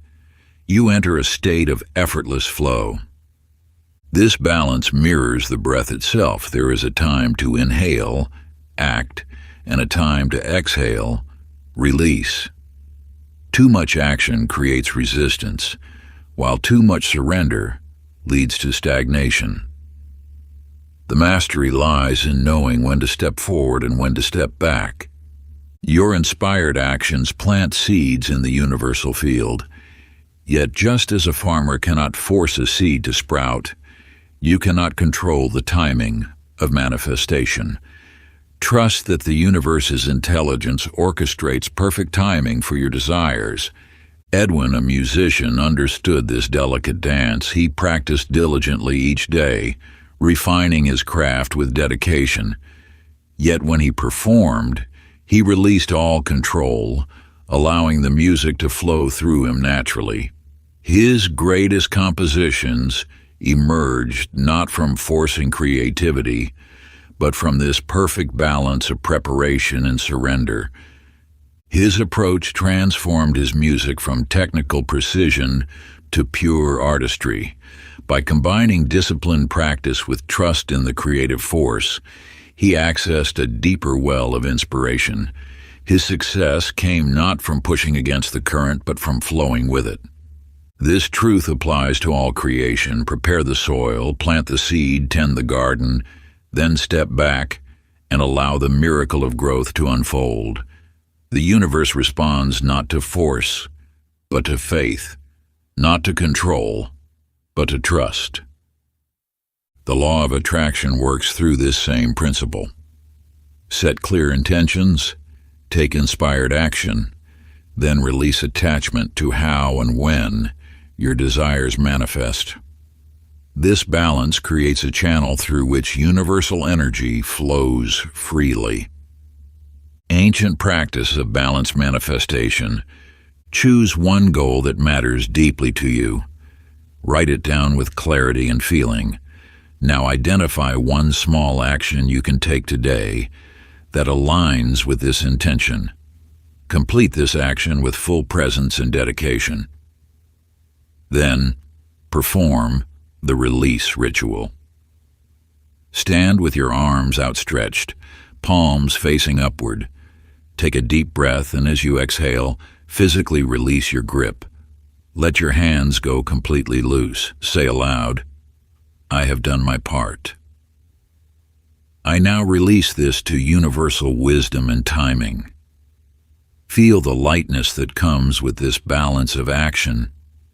you enter a state of effortless flow. This balance mirrors the breath itself. There is a time to inhale, act, and a time to exhale, release. Too much action creates resistance, while too much surrender leads to stagnation. The mastery lies in knowing when to step forward and when to step back. Your inspired actions plant seeds in the universal field. Yet just as a farmer cannot force a seed to sprout, you cannot control the timing of manifestation. Trust that the universe's intelligence orchestrates perfect timing for your desires. Edwin, a musician, understood this delicate dance. He practiced diligently each day, refining his craft with dedication. Yet when he performed, he released all control, allowing the music to flow through him naturally. His greatest compositions emerged not from forcing creativity, but from this perfect balance of preparation and surrender. His approach transformed his music from technical precision to pure artistry. By combining disciplined practice with trust in the creative force, he accessed a deeper well of inspiration. His success came not from pushing against the current, but from flowing with it. This truth applies to all creation. Prepare the soil, plant the seed, tend the garden, then step back and allow the miracle of growth to unfold. The universe responds not to force, but to faith, not to control, but to trust. The law of attraction works through this same principle. Set clear intentions, take inspired action, then release attachment to how and when your desires manifest. This balance creates a channel through which universal energy flows freely. Ancient practice of balanced manifestation. Choose one goal that matters deeply to you. Write it down with clarity and feeling. Now identify one small action you can take today that aligns with this intention. Complete this action with full presence and dedication. Then, perform the release ritual. Stand with your arms outstretched, palms facing upward. Take a deep breath, and as you exhale, physically release your grip. Let your hands go completely loose. Say aloud, "I have done my part." I now release this to universal wisdom and timing. Feel the lightness that comes with this balance of action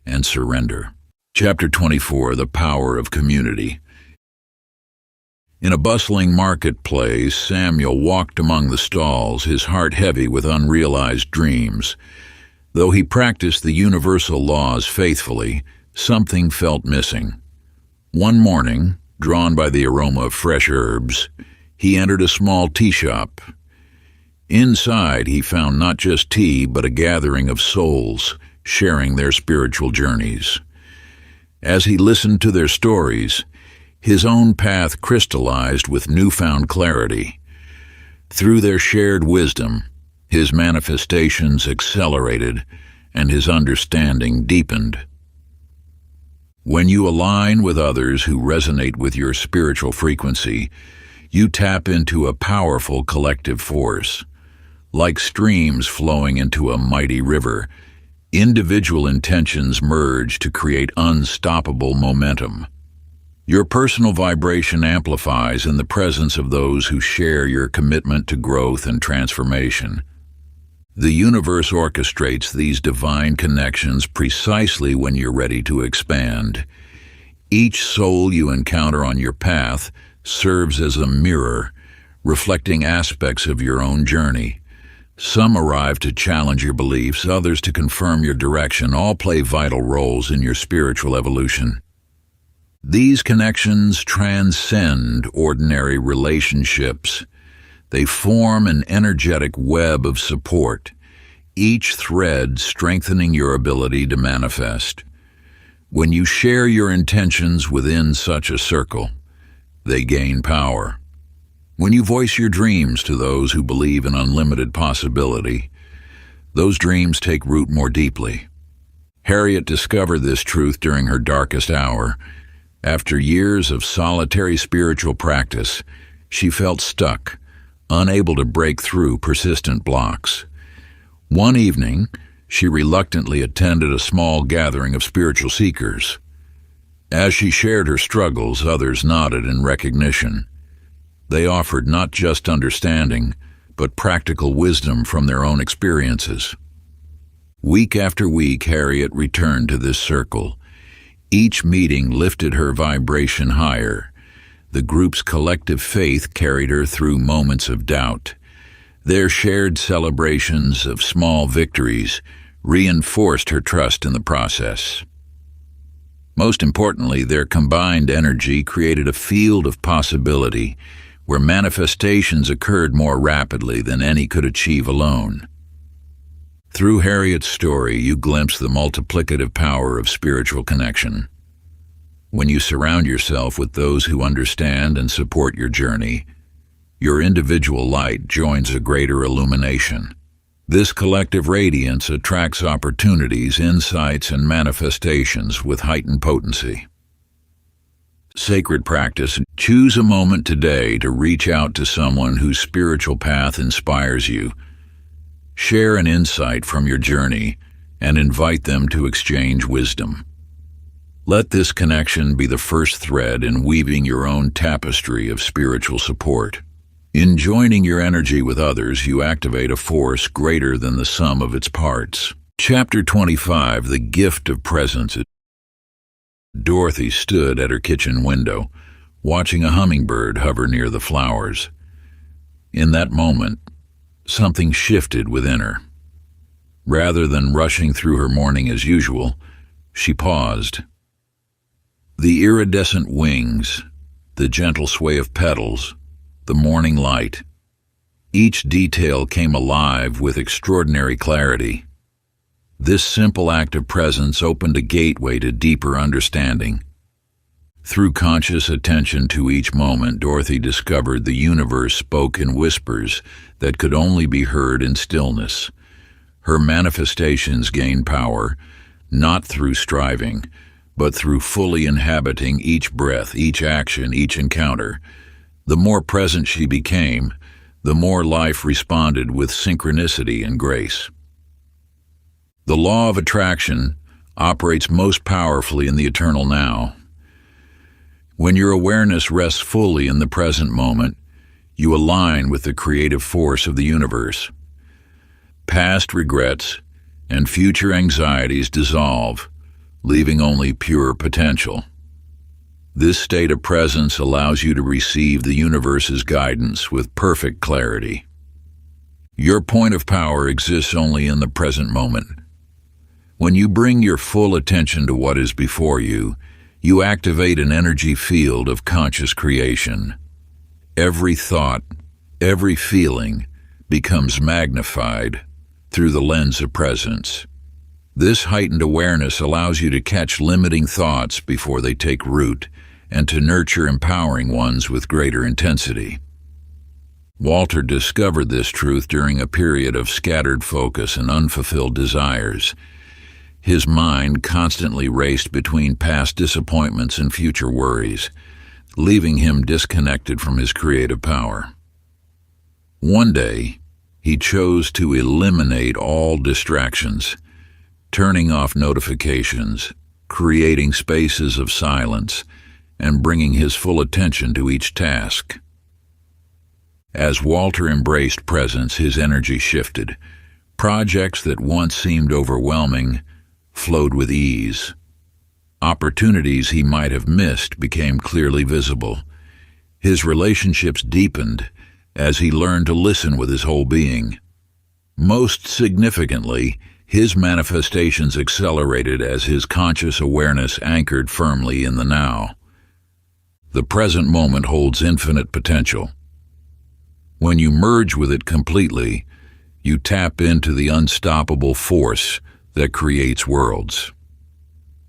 and surrender. Chapter 24, The Power of Community. In a bustling marketplace, Samuel walked among the stalls, his heart heavy with unrealized dreams. Though he practiced the universal laws faithfully, something felt missing. One morning, drawn by the aroma of fresh herbs, he entered a small tea shop. Inside, he found not just tea, but a gathering of souls sharing their spiritual journeys. As he listened to their stories, his own path crystallized with newfound clarity. Through their shared wisdom, his manifestations accelerated and his understanding deepened. When you align with others who resonate with your spiritual frequency, you tap into a powerful collective force. Like streams flowing into a mighty river, individual intentions merge to create unstoppable momentum. Your personal vibration amplifies in the presence of those who share your commitment to growth and transformation. The universe orchestrates these divine connections precisely when you're ready to expand. Each soul you encounter on your path serves as a mirror, reflecting aspects of your own journey. Some arrive to challenge your beliefs, others to confirm your direction. All play vital roles in your spiritual evolution. These connections transcend ordinary relationships. They form an energetic web of support. each thread strengthening your ability to manifest. When you share your intentions within such a circle, they gain power. When you voice your dreams to those who believe in unlimited possibility, those dreams take root more deeply. Harriet discovered this truth during her darkest hour. After years of solitary spiritual practice, she felt stuck, unable to break through persistent blocks. One evening, she reluctantly attended a small gathering of spiritual seekers. As she shared her struggles, others nodded in recognition. They offered not just understanding, but practical wisdom from their own experiences. Week after week, Harriet returned to this circle. Each meeting lifted her vibration higher. The group's collective faith carried her through moments of doubt. Their shared celebrations of small victories reinforced her trust in the process. Most importantly, their combined energy created a field of possibility where manifestations occurred more rapidly than any could achieve alone. Through Harriet's story, you glimpse the multiplicative power of spiritual connection. When you surround yourself with those who understand and support your journey, your individual light joins a greater illumination. This collective radiance attracts opportunities, insights, and manifestations with heightened potency. Sacred practice. Choose a moment today to reach out to someone whose spiritual path inspires you. Share an insight from your journey and invite them to exchange wisdom. Let this connection be the first thread in weaving your own tapestry of spiritual support. In joining your energy with others, you activate a force greater than the sum of its parts. Chapter 25, The Gift of Presence. Dorothy stood at her kitchen window, watching a hummingbird hover near the flowers. In that moment, something shifted within her. Rather than rushing through her morning as usual, she paused. The iridescent wings, the gentle sway of petals, the morning light. Each detail came alive with extraordinary clarity. This simple act of presence opened a gateway to deeper understanding. Through conscious attention to each moment, Dorothy discovered the universe spoke in whispers that could only be heard in stillness. Her manifestations gained power, not through striving, but through fully inhabiting each breath, each action, each encounter. The more present she became, the more life responded with synchronicity and grace. The law of attraction operates most powerfully in the eternal now. When your awareness rests fully in the present moment, you align with the creative force of the universe. Past regrets and future anxieties dissolve, leaving only pure potential. This state of presence allows you to receive the universe's guidance with perfect clarity. Your point of power exists only in the present moment. When you bring your full attention to what is before you, you activate an energy field of conscious creation. Every thought, every feeling becomes magnified through the lens of presence. This heightened awareness allows you to catch limiting thoughts before they take root and to nurture empowering ones with greater intensity. Walter discovered this truth during a period of scattered focus and unfulfilled desires. His mind constantly raced between past disappointments and future worries, leaving him disconnected from his creative power. One day, he chose to eliminate all distractions, turning off notifications, creating spaces of silence, and bringing his full attention to each task. As Walter embraced presence, his energy shifted. Projects that once seemed overwhelming flowed with ease. Opportunities he might have missed became clearly visible. His relationships deepened as he learned to listen with his whole being. Most significantly, his manifestations accelerated as his conscious awareness anchored firmly in the now. The present moment holds infinite potential. When you merge with it completely, You tap into the unstoppable force that creates worlds.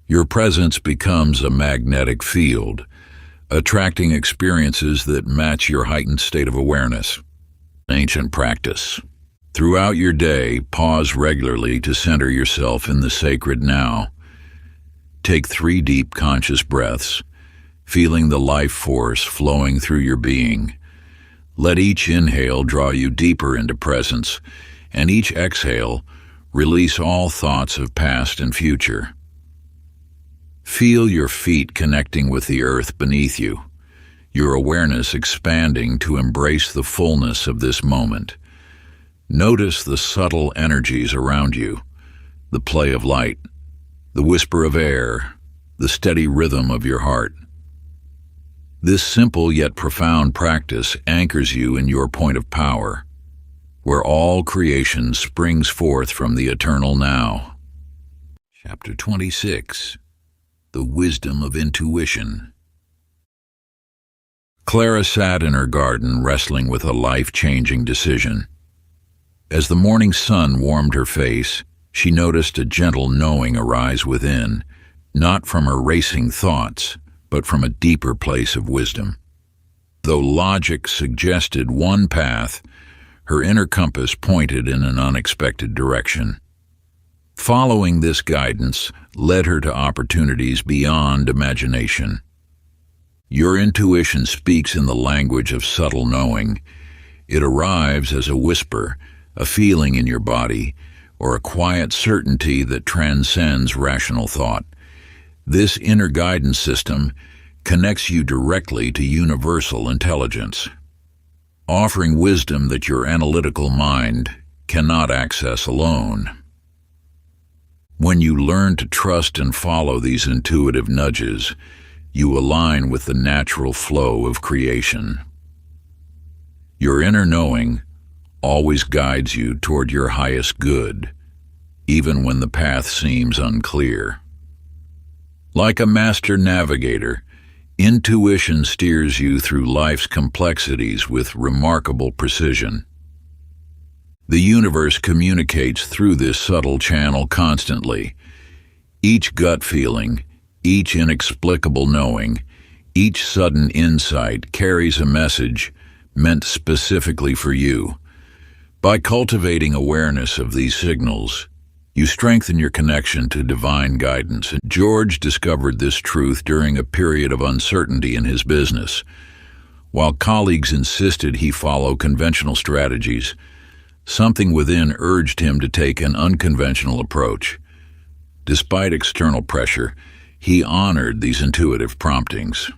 Your presence becomes a magnetic field, attracting experiences that match your heightened state of awareness. Ancient practice. Throughout your day, pause regularly to center yourself in the sacred now. Take 3 deep conscious breaths, feeling the life force flowing through your being. Let each inhale draw you deeper into presence, and each exhale release all thoughts of past and future. Feel your feet connecting with the earth beneath you, your awareness expanding to embrace the fullness of this moment. Notice the subtle energies around you, the play of light, the whisper of air, the steady rhythm of your heart. This simple yet profound practice anchors you in your point of power, where all creation springs forth from the eternal now. Chapter 26. The Wisdom of Intuition. Clara sat in her garden wrestling with a life-changing decision. As the morning sun warmed her face, she noticed a gentle knowing arise within, not from her racing thoughts, but from a deeper place of wisdom. Though logic suggested one path, her inner compass pointed in an unexpected direction. Following this guidance led her to opportunities beyond imagination. Your intuition speaks in the language of subtle knowing. It arrives as a whisper, a feeling in your body, or a quiet certainty that transcends rational thought. This inner guidance system connects you directly to universal intelligence, offering wisdom that your analytical mind cannot access alone. When you learn to trust and follow these intuitive nudges, you align with the natural flow of creation. Your inner knowing always guides you toward your highest good, even when the path seems unclear. Like a master navigator, intuition steers you through life's complexities with remarkable precision. The universe communicates through this subtle channel constantly. Each gut feeling, each inexplicable knowing, each sudden insight carries a message meant specifically for you. By cultivating awareness of these signals, you strengthen your connection to divine guidance. George discovered this truth during a period of uncertainty in his business. While colleagues insisted he follow conventional strategies, something within urged him to take an unconventional approach. Despite external pressure, he honored these intuitive promptings.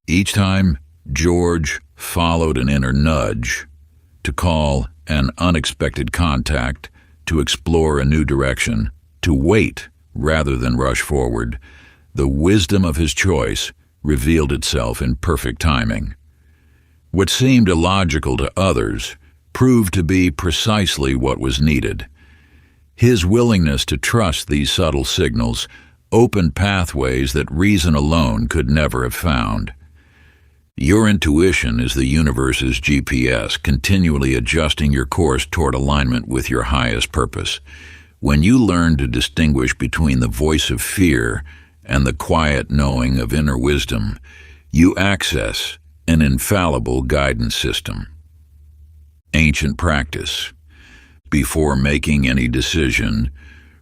Each time, George followed an inner nudge, to call an unexpected contact, to explore a new direction, to wait rather than rush forward. The wisdom of his choice revealed itself in perfect timing. What seemed illogical to others proved to be precisely what was needed. His willingness to trust these subtle signals opened pathways that reason alone could never have found. Your intuition is the universe's GPS, continually adjusting your course toward alignment with your highest purpose. When you learn to distinguish between the voice of fear and the quiet knowing of inner wisdom, you access an infallible guidance system. Ancient practice. Before making any decision,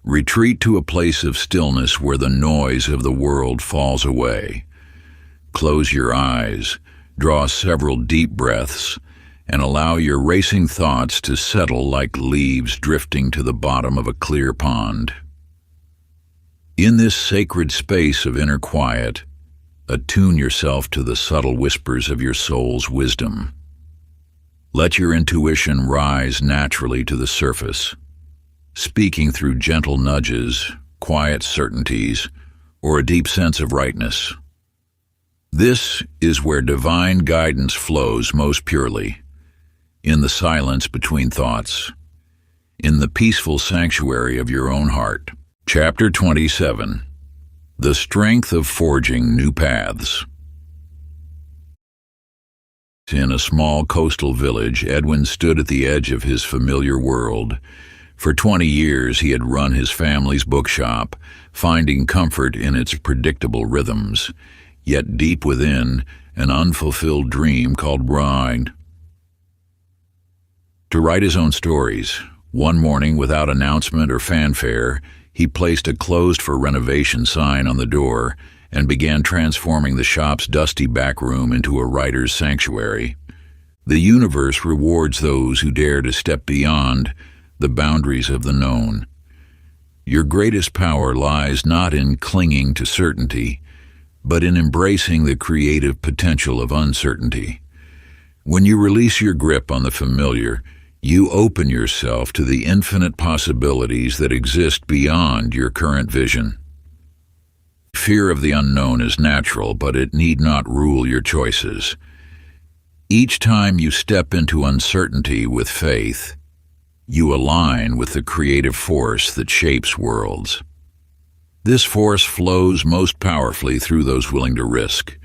retreat to a place of stillness where the noise of the world falls away. Close your eyes, draw several deep breaths, and allow your racing thoughts to settle like leaves drifting to the bottom of a clear pond. In this sacred space of inner quiet, attune yourself to the subtle whispers of your soul's wisdom. Let your intuition rise naturally to the surface, speaking through gentle nudges, quiet certainties, or a deep sense of rightness. This is where divine guidance flows most purely, in the silence between thoughts, in the peaceful sanctuary of your own heart. Chapter 27. The Strength of Forging New Paths. In a small coastal village, Edwin stood at the edge of his familiar world. For 20 years he had run his family's bookshop, finding comfort in its predictable rhythms. Yet deep within, an unfulfilled dream called to write his own stories. One morning, without announcement or fanfare, he placed a closed for renovation sign on the door and began transforming the shop's dusty back room into a writer's sanctuary. The universe rewards those who dare to step beyond the boundaries of the known. Your greatest power lies not in clinging to certainty, but in embracing the creative potential of uncertainty. When you release your grip on the familiar, you open yourself to the infinite possibilities that exist beyond your current vision. Fear of the unknown is natural, but it need not rule your choices. Each time you step into uncertainty with faith, you align with the creative force that shapes worlds. This force flows most powerfully through those willing to risk,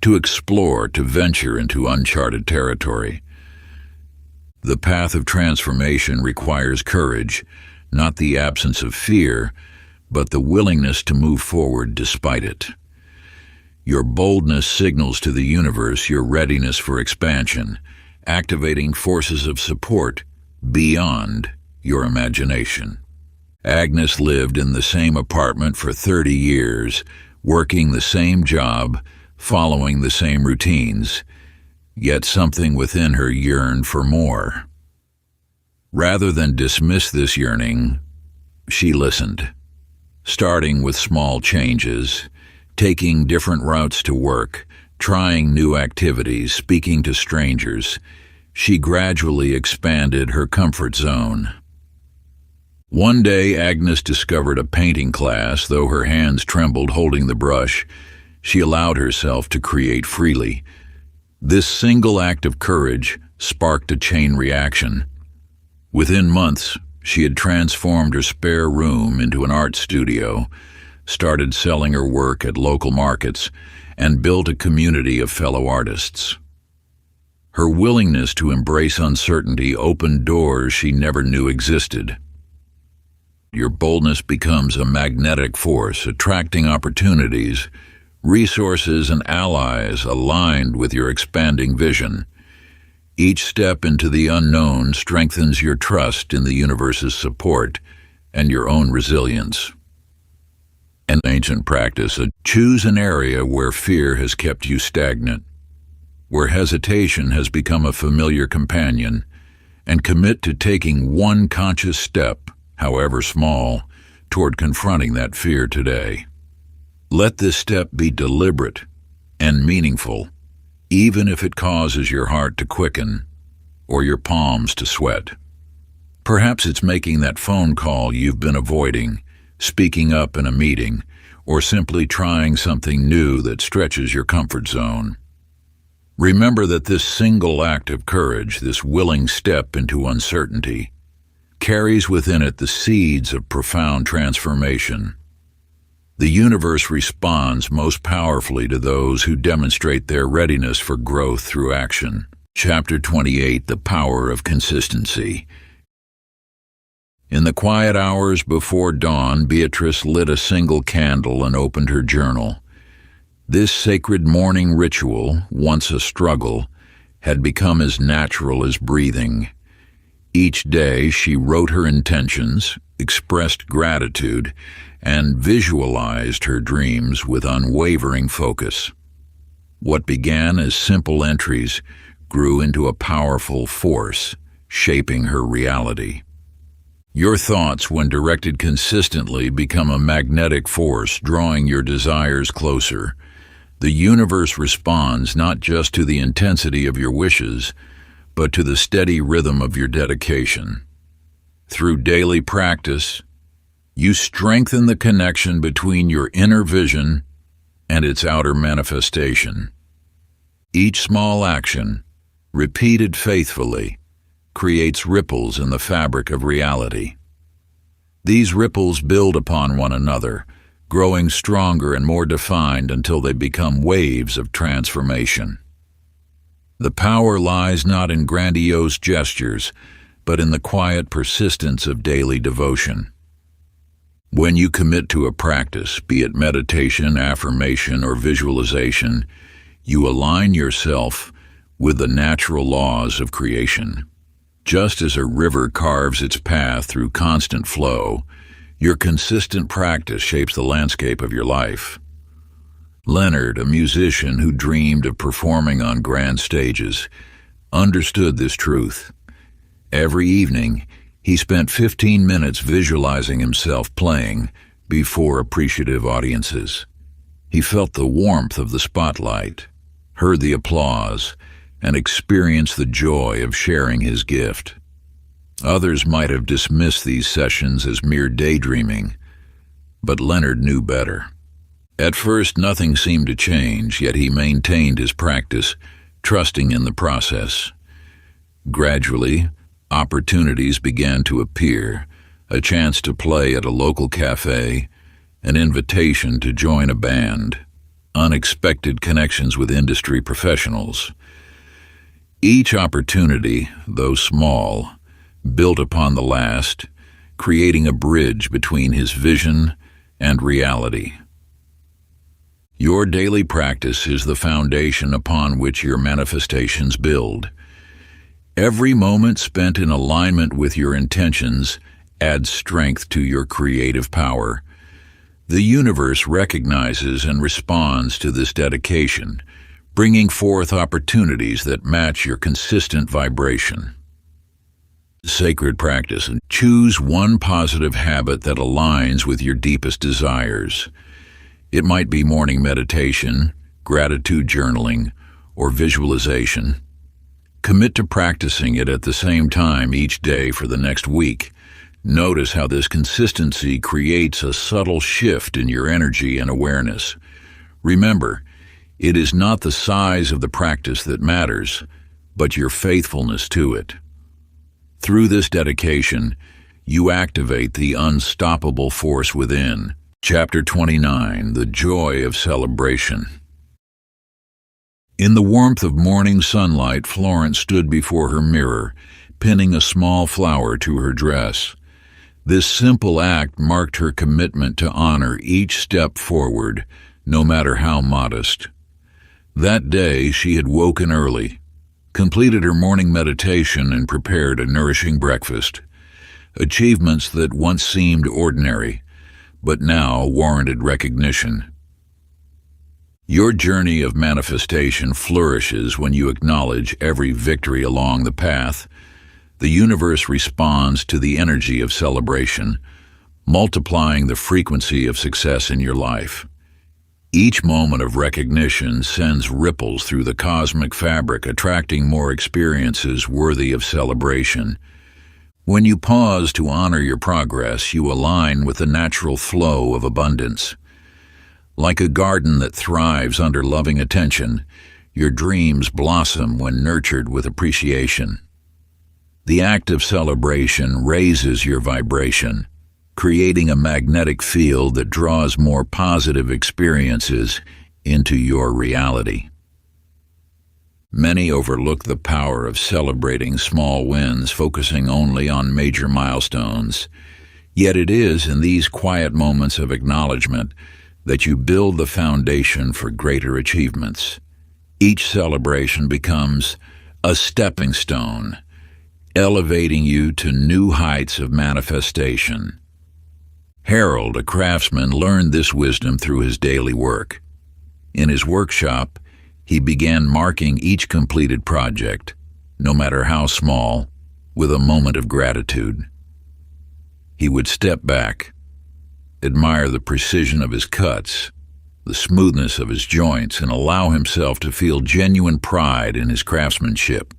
to explore, to venture into uncharted territory. The path of transformation requires courage, not the absence of fear, but the willingness to move forward despite it. Your boldness signals to the universe your readiness for expansion, activating forces of support beyond your imagination. Agnes lived in the same apartment for 30 years, working the same job, following the same routines, yet something within her yearned for more. Rather than dismiss this yearning, she listened. Starting with small changes, taking different routes to work, trying new activities, speaking to strangers, she gradually expanded her comfort zone. One day, Agnes discovered a painting class. Though her hands trembled holding the brush, she allowed herself to create freely. This single act of courage sparked a chain reaction. Within months, she had transformed her spare room into an art studio, started selling her work at local markets, and built a community of fellow artists. Her willingness to embrace uncertainty opened doors she never knew existed. Your boldness becomes a magnetic force, attracting opportunities, resources, and allies aligned with your expanding vision. Each step into the unknown strengthens your trust in the universe's support and your own resilience. An ancient practice: choose an area where fear has kept you stagnant, where hesitation has become a familiar companion, and commit to taking one conscious step, however small, toward confronting that fear today. Let this step be deliberate and meaningful, even if it causes your heart to quicken or your palms to sweat. Perhaps it's making that phone call you've been avoiding, speaking up in a meeting, or simply trying something new that stretches your comfort zone. Remember that this single act of courage, this willing step into uncertainty, carries within it the seeds of profound transformation. The universe responds most powerfully to those who demonstrate their readiness for growth through action. Chapter 28: The Power of Consistency. In the quiet hours before dawn, Beatrice lit a single candle and opened her journal. This sacred morning ritual, once a struggle, had become as natural as breathing. Each day she wrote her intentions, expressed gratitude, and visualized her dreams with unwavering focus. What began as simple entries grew into a powerful force, shaping her reality. Your thoughts, when directed consistently, become a magnetic force, drawing your desires closer. The universe responds not just to the intensity of your wishes, but to the steady rhythm of your dedication. Through daily practice, you strengthen the connection between your inner vision and its outer manifestation. Each small action, repeated faithfully, creates ripples in the fabric of reality. These ripples build upon one another, growing stronger and more defined until they become waves of transformation. The power lies not in grandiose gestures, but in the quiet persistence of daily devotion. When you commit to a practice, be it meditation, affirmation, or visualization, you align yourself with the natural laws of creation. Just as a river carves its path through constant flow, your consistent practice shapes the landscape of your life. Leonard, a musician who dreamed of performing on grand stages, understood this truth. Every evening, he spent 15 minutes visualizing himself playing before appreciative audiences. He felt the warmth of the spotlight, heard the applause, and experienced the joy of sharing his gift. Others might have dismissed these sessions as mere daydreaming, but Leonard knew better. At first, nothing seemed to change, yet he maintained his practice, trusting in the process. Gradually, opportunities began to appear, a chance to play at a local cafe, an invitation to join a band, unexpected connections with industry professionals. Each opportunity, though small, built upon the last, creating a bridge between his vision and reality. Your daily practice is the foundation upon which your manifestations build. Every moment spent in alignment with your intentions adds strength to your creative power. The universe recognizes and responds to this dedication, bringing forth opportunities that match your consistent vibration. Sacred practice. Choose one positive habit that aligns with your deepest desires. It might be morning meditation, gratitude journaling, or visualization. Commit to practicing it at the same time each day for the next week. Notice how this consistency creates a subtle shift in your energy and awareness. Remember, it is not the size of the practice that matters, but your faithfulness to it. Through this dedication, you activate the unstoppable force within. Chapter 29, The Joy of Celebration. In the warmth of morning sunlight, Florence stood before her mirror, pinning a small flower to her dress. This simple act marked her commitment to honor each step forward, no matter how modest. That day, she had woken early, completed her morning meditation, and prepared a nourishing breakfast. Achievements that once seemed ordinary, but now warranted recognition. Your journey of manifestation flourishes when you acknowledge every victory along the path. The universe responds to the energy of celebration, multiplying the frequency of success in your life. Each moment of recognition sends ripples through the cosmic fabric, attracting more experiences worthy of celebration. When you pause to honor your progress, you align with the natural flow of abundance. Like a garden that thrives under loving attention, your dreams blossom when nurtured with appreciation. The act of celebration raises your vibration, creating a magnetic field that draws more positive experiences into your reality. Many overlook the power of celebrating small wins, focusing only on major milestones. Yet it is in these quiet moments of acknowledgement that you build the foundation for greater achievements. Each celebration becomes a stepping stone, elevating you to new heights of manifestation. Harold, a craftsman, learned this wisdom through his daily work. In his workshop, he began marking each completed project, no matter how small, with a moment of gratitude. He would step back, admire the precision of his cuts, the smoothness of his joints, and allow himself to feel genuine pride in his craftsmanship.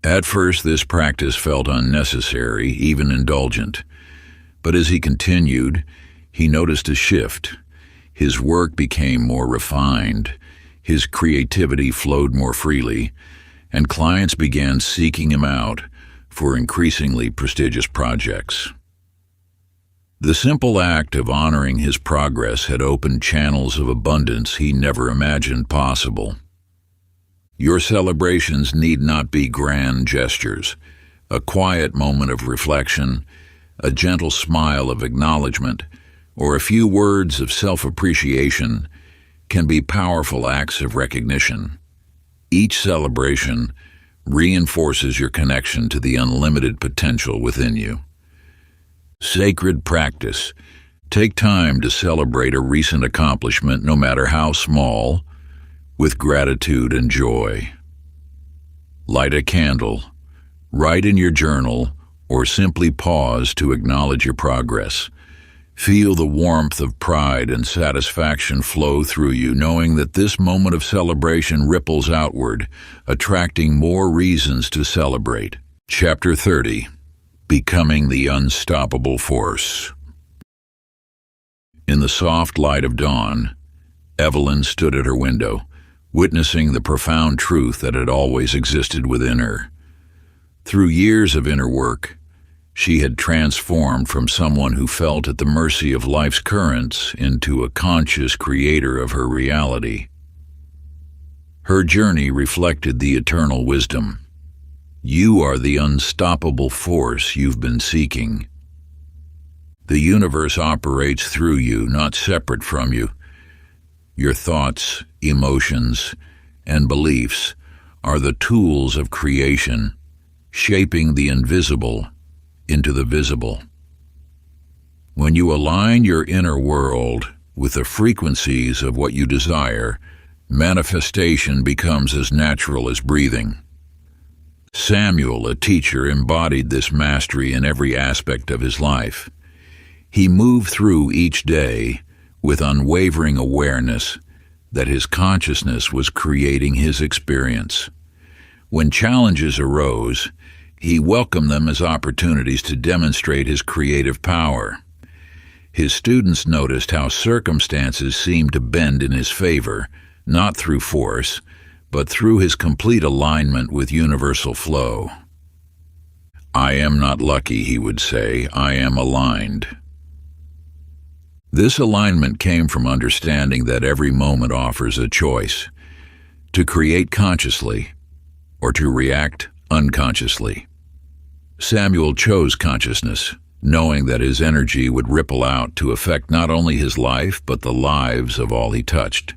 At first, this practice felt unnecessary, even indulgent. But as he continued, he noticed a shift. His work became more refined, his creativity flowed more freely, and clients began seeking him out for increasingly prestigious projects. The simple act of honoring his progress had opened channels of abundance he never imagined possible. Your celebrations need not be grand gestures. A quiet moment of reflection, a gentle smile of acknowledgement, or a few words of self-appreciation can be powerful acts of recognition. Each celebration reinforces your connection to the unlimited potential within you. Sacred practice. Take time to celebrate a recent accomplishment, no matter how small, with gratitude and joy. Light a candle, write in your journal, or simply pause to acknowledge your progress. Feel the warmth of pride and satisfaction flow through you, knowing that this moment of celebration ripples outward, attracting more reasons to celebrate. Chapter 30. Becoming the Unstoppable Force. In the soft light of dawn, Evelyn stood at her window, witnessing the profound truth that had always existed within her. Through years of inner work, she had transformed from someone who felt at the mercy of life's currents into a conscious creator of her reality. Her journey reflected the eternal wisdom. You are the unstoppable force you've been seeking. The universe operates through you, not separate from you. Your thoughts, emotions, and beliefs are the tools of creation, shaping the invisible into the visible. When you align your inner world with the frequencies of what you desire, manifestation becomes as natural as breathing. Samuel, a teacher, embodied this mastery in every aspect of his life. He moved through each day with unwavering awareness that his consciousness was creating his experience. When challenges arose, he welcomed them as opportunities to demonstrate his creative power. His students noticed how circumstances seemed to bend in his favor, not through force, but through his complete alignment with universal flow. "I am not lucky," he would say, "I am aligned." This alignment came from understanding that every moment offers a choice: to create consciously or to react unconsciously. Samuel chose consciousness, knowing that his energy would ripple out to affect not only his life but the lives of all he touched.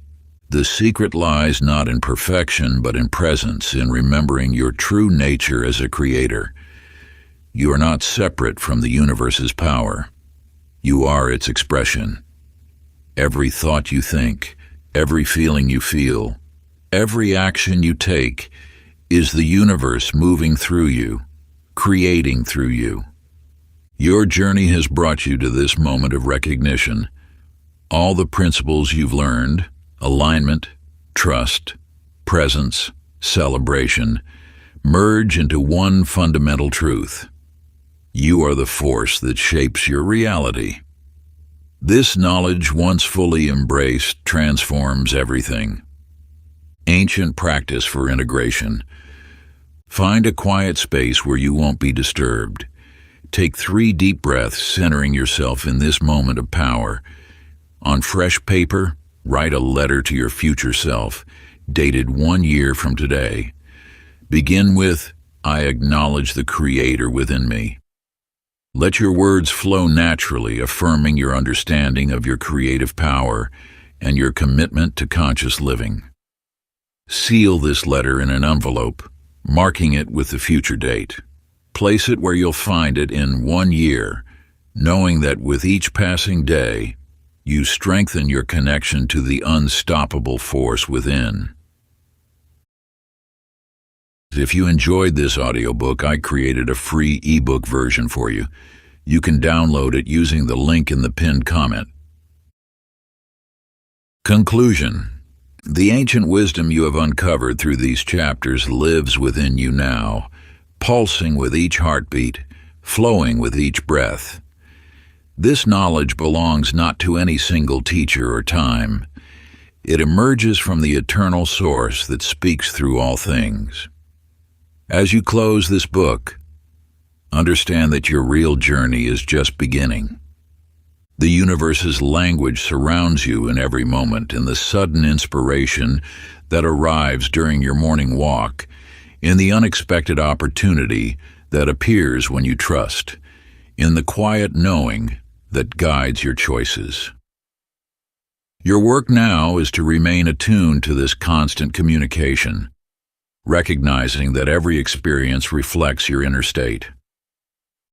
The secret lies not in perfection but in presence, in remembering your true nature as a creator. You are not separate from the universe's power. You are its expression. Every thought you think, every feeling you feel, every action you take is the universe moving through you, creating through you. Your journey has brought you to this moment of recognition. All the principles you've learned, alignment, trust, presence, celebration, merge into one fundamental truth. You are the force that shapes your reality. This knowledge, once fully embraced, transforms everything. Ancient practice for integration. Find a quiet space where you won't be disturbed. Take 3 deep breaths, centering yourself in this moment of power. On fresh paper, write a letter to your future self, dated 1 year from today. Begin with, "I acknowledge the Creator within me." Let your words flow naturally, affirming your understanding of your creative power and your commitment to conscious living. Seal this letter in an envelope, marking it with the future date. Place it where you'll find it in 1 year, knowing that with each passing day, you strengthen your connection to the unstoppable force within. If you enjoyed this audiobook, I created a free ebook version for you. You can download it using the link in the pinned comment. Conclusion. The ancient wisdom you have uncovered through these chapters lives within you now, pulsing with each heartbeat, flowing with each breath. This knowledge belongs not to any single teacher or time. It emerges from the eternal source that speaks through all things. As you close this book, understand that your real journey is just beginning. The universe's language surrounds you in every moment, in the sudden inspiration that arrives during your morning walk, in the unexpected opportunity that appears when you trust, in the quiet knowing that guides your choices. Your work now is to remain attuned to this constant communication, recognizing that every experience reflects your inner state.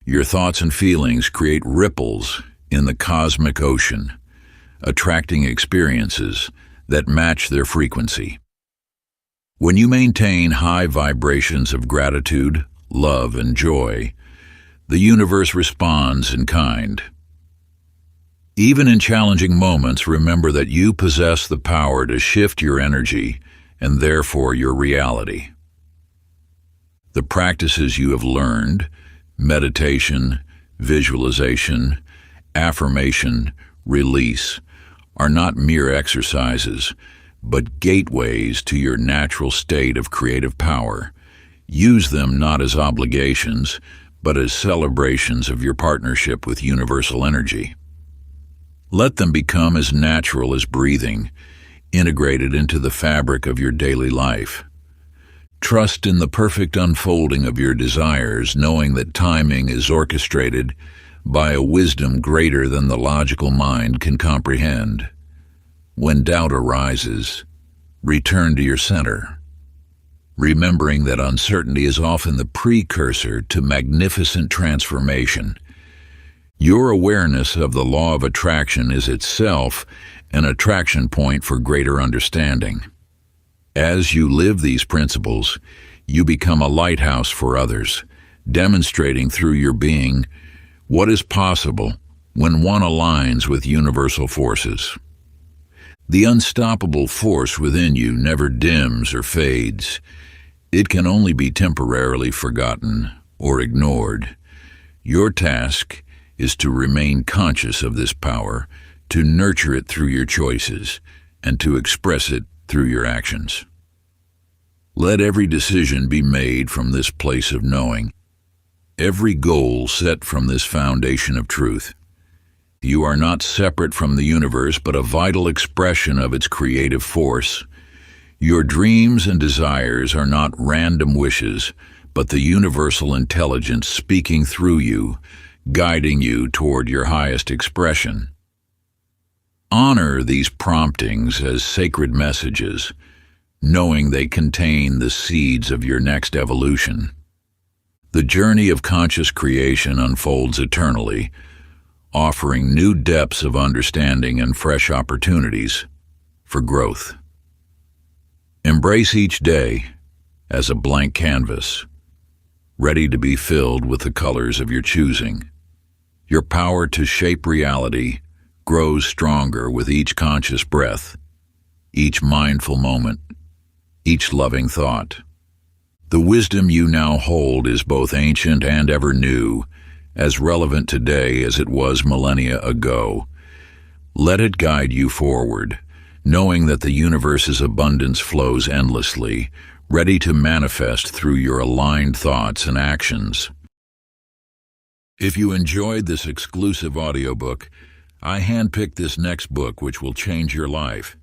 Your thoughts and feelings create ripples in the cosmic ocean, attracting experiences that match their frequency. When you maintain high vibrations of gratitude, love, and joy, the universe responds in kind. Even in challenging moments, remember that you possess the power to shift your energy and therefore your reality. The practices you have learned, meditation, visualization, affirmation, release, are not mere exercises, but gateways to your natural state of creative power. Use them not as obligations, but as celebrations of your partnership with universal energy. Let them become as natural as breathing, integrated into the fabric of your daily life. Trust in the perfect unfolding of your desires, knowing that timing is orchestrated by a wisdom greater than the logical mind can comprehend. When doubt arises, return to your center, remembering that uncertainty is often the precursor to magnificent transformation. Your awareness of the law of attraction is itself an attraction point for greater understanding. As you live these principles, you become a lighthouse for others, demonstrating through your being what is possible when one aligns with universal forces. The unstoppable force within you never dims or fades. It can only be temporarily forgotten or ignored. Your task is to remain conscious of this power, to nurture it through your choices, and to express it through your actions. Let every decision be made from this place of knowing, every goal set from this foundation of truth. You are not separate from the universe, but a vital expression of its creative force. Your dreams and desires are not random wishes, but the universal intelligence speaking through you, guiding you toward your highest expression. Honor these promptings as sacred messages, knowing they contain the seeds of your next evolution. The journey of conscious creation unfolds eternally, offering new depths of understanding and fresh opportunities for growth. Embrace each day as a blank canvas, ready to be filled with the colors of your choosing. Your power to shape reality grows stronger with each conscious breath, each mindful moment, each loving thought. The wisdom you now hold is both ancient and ever new, as relevant today as it was millennia ago. Let it guide you forward, knowing that the universe's abundance flows endlessly, ready to manifest through your aligned thoughts and actions. If you enjoyed this exclusive audiobook, I handpicked this next book which will change your life.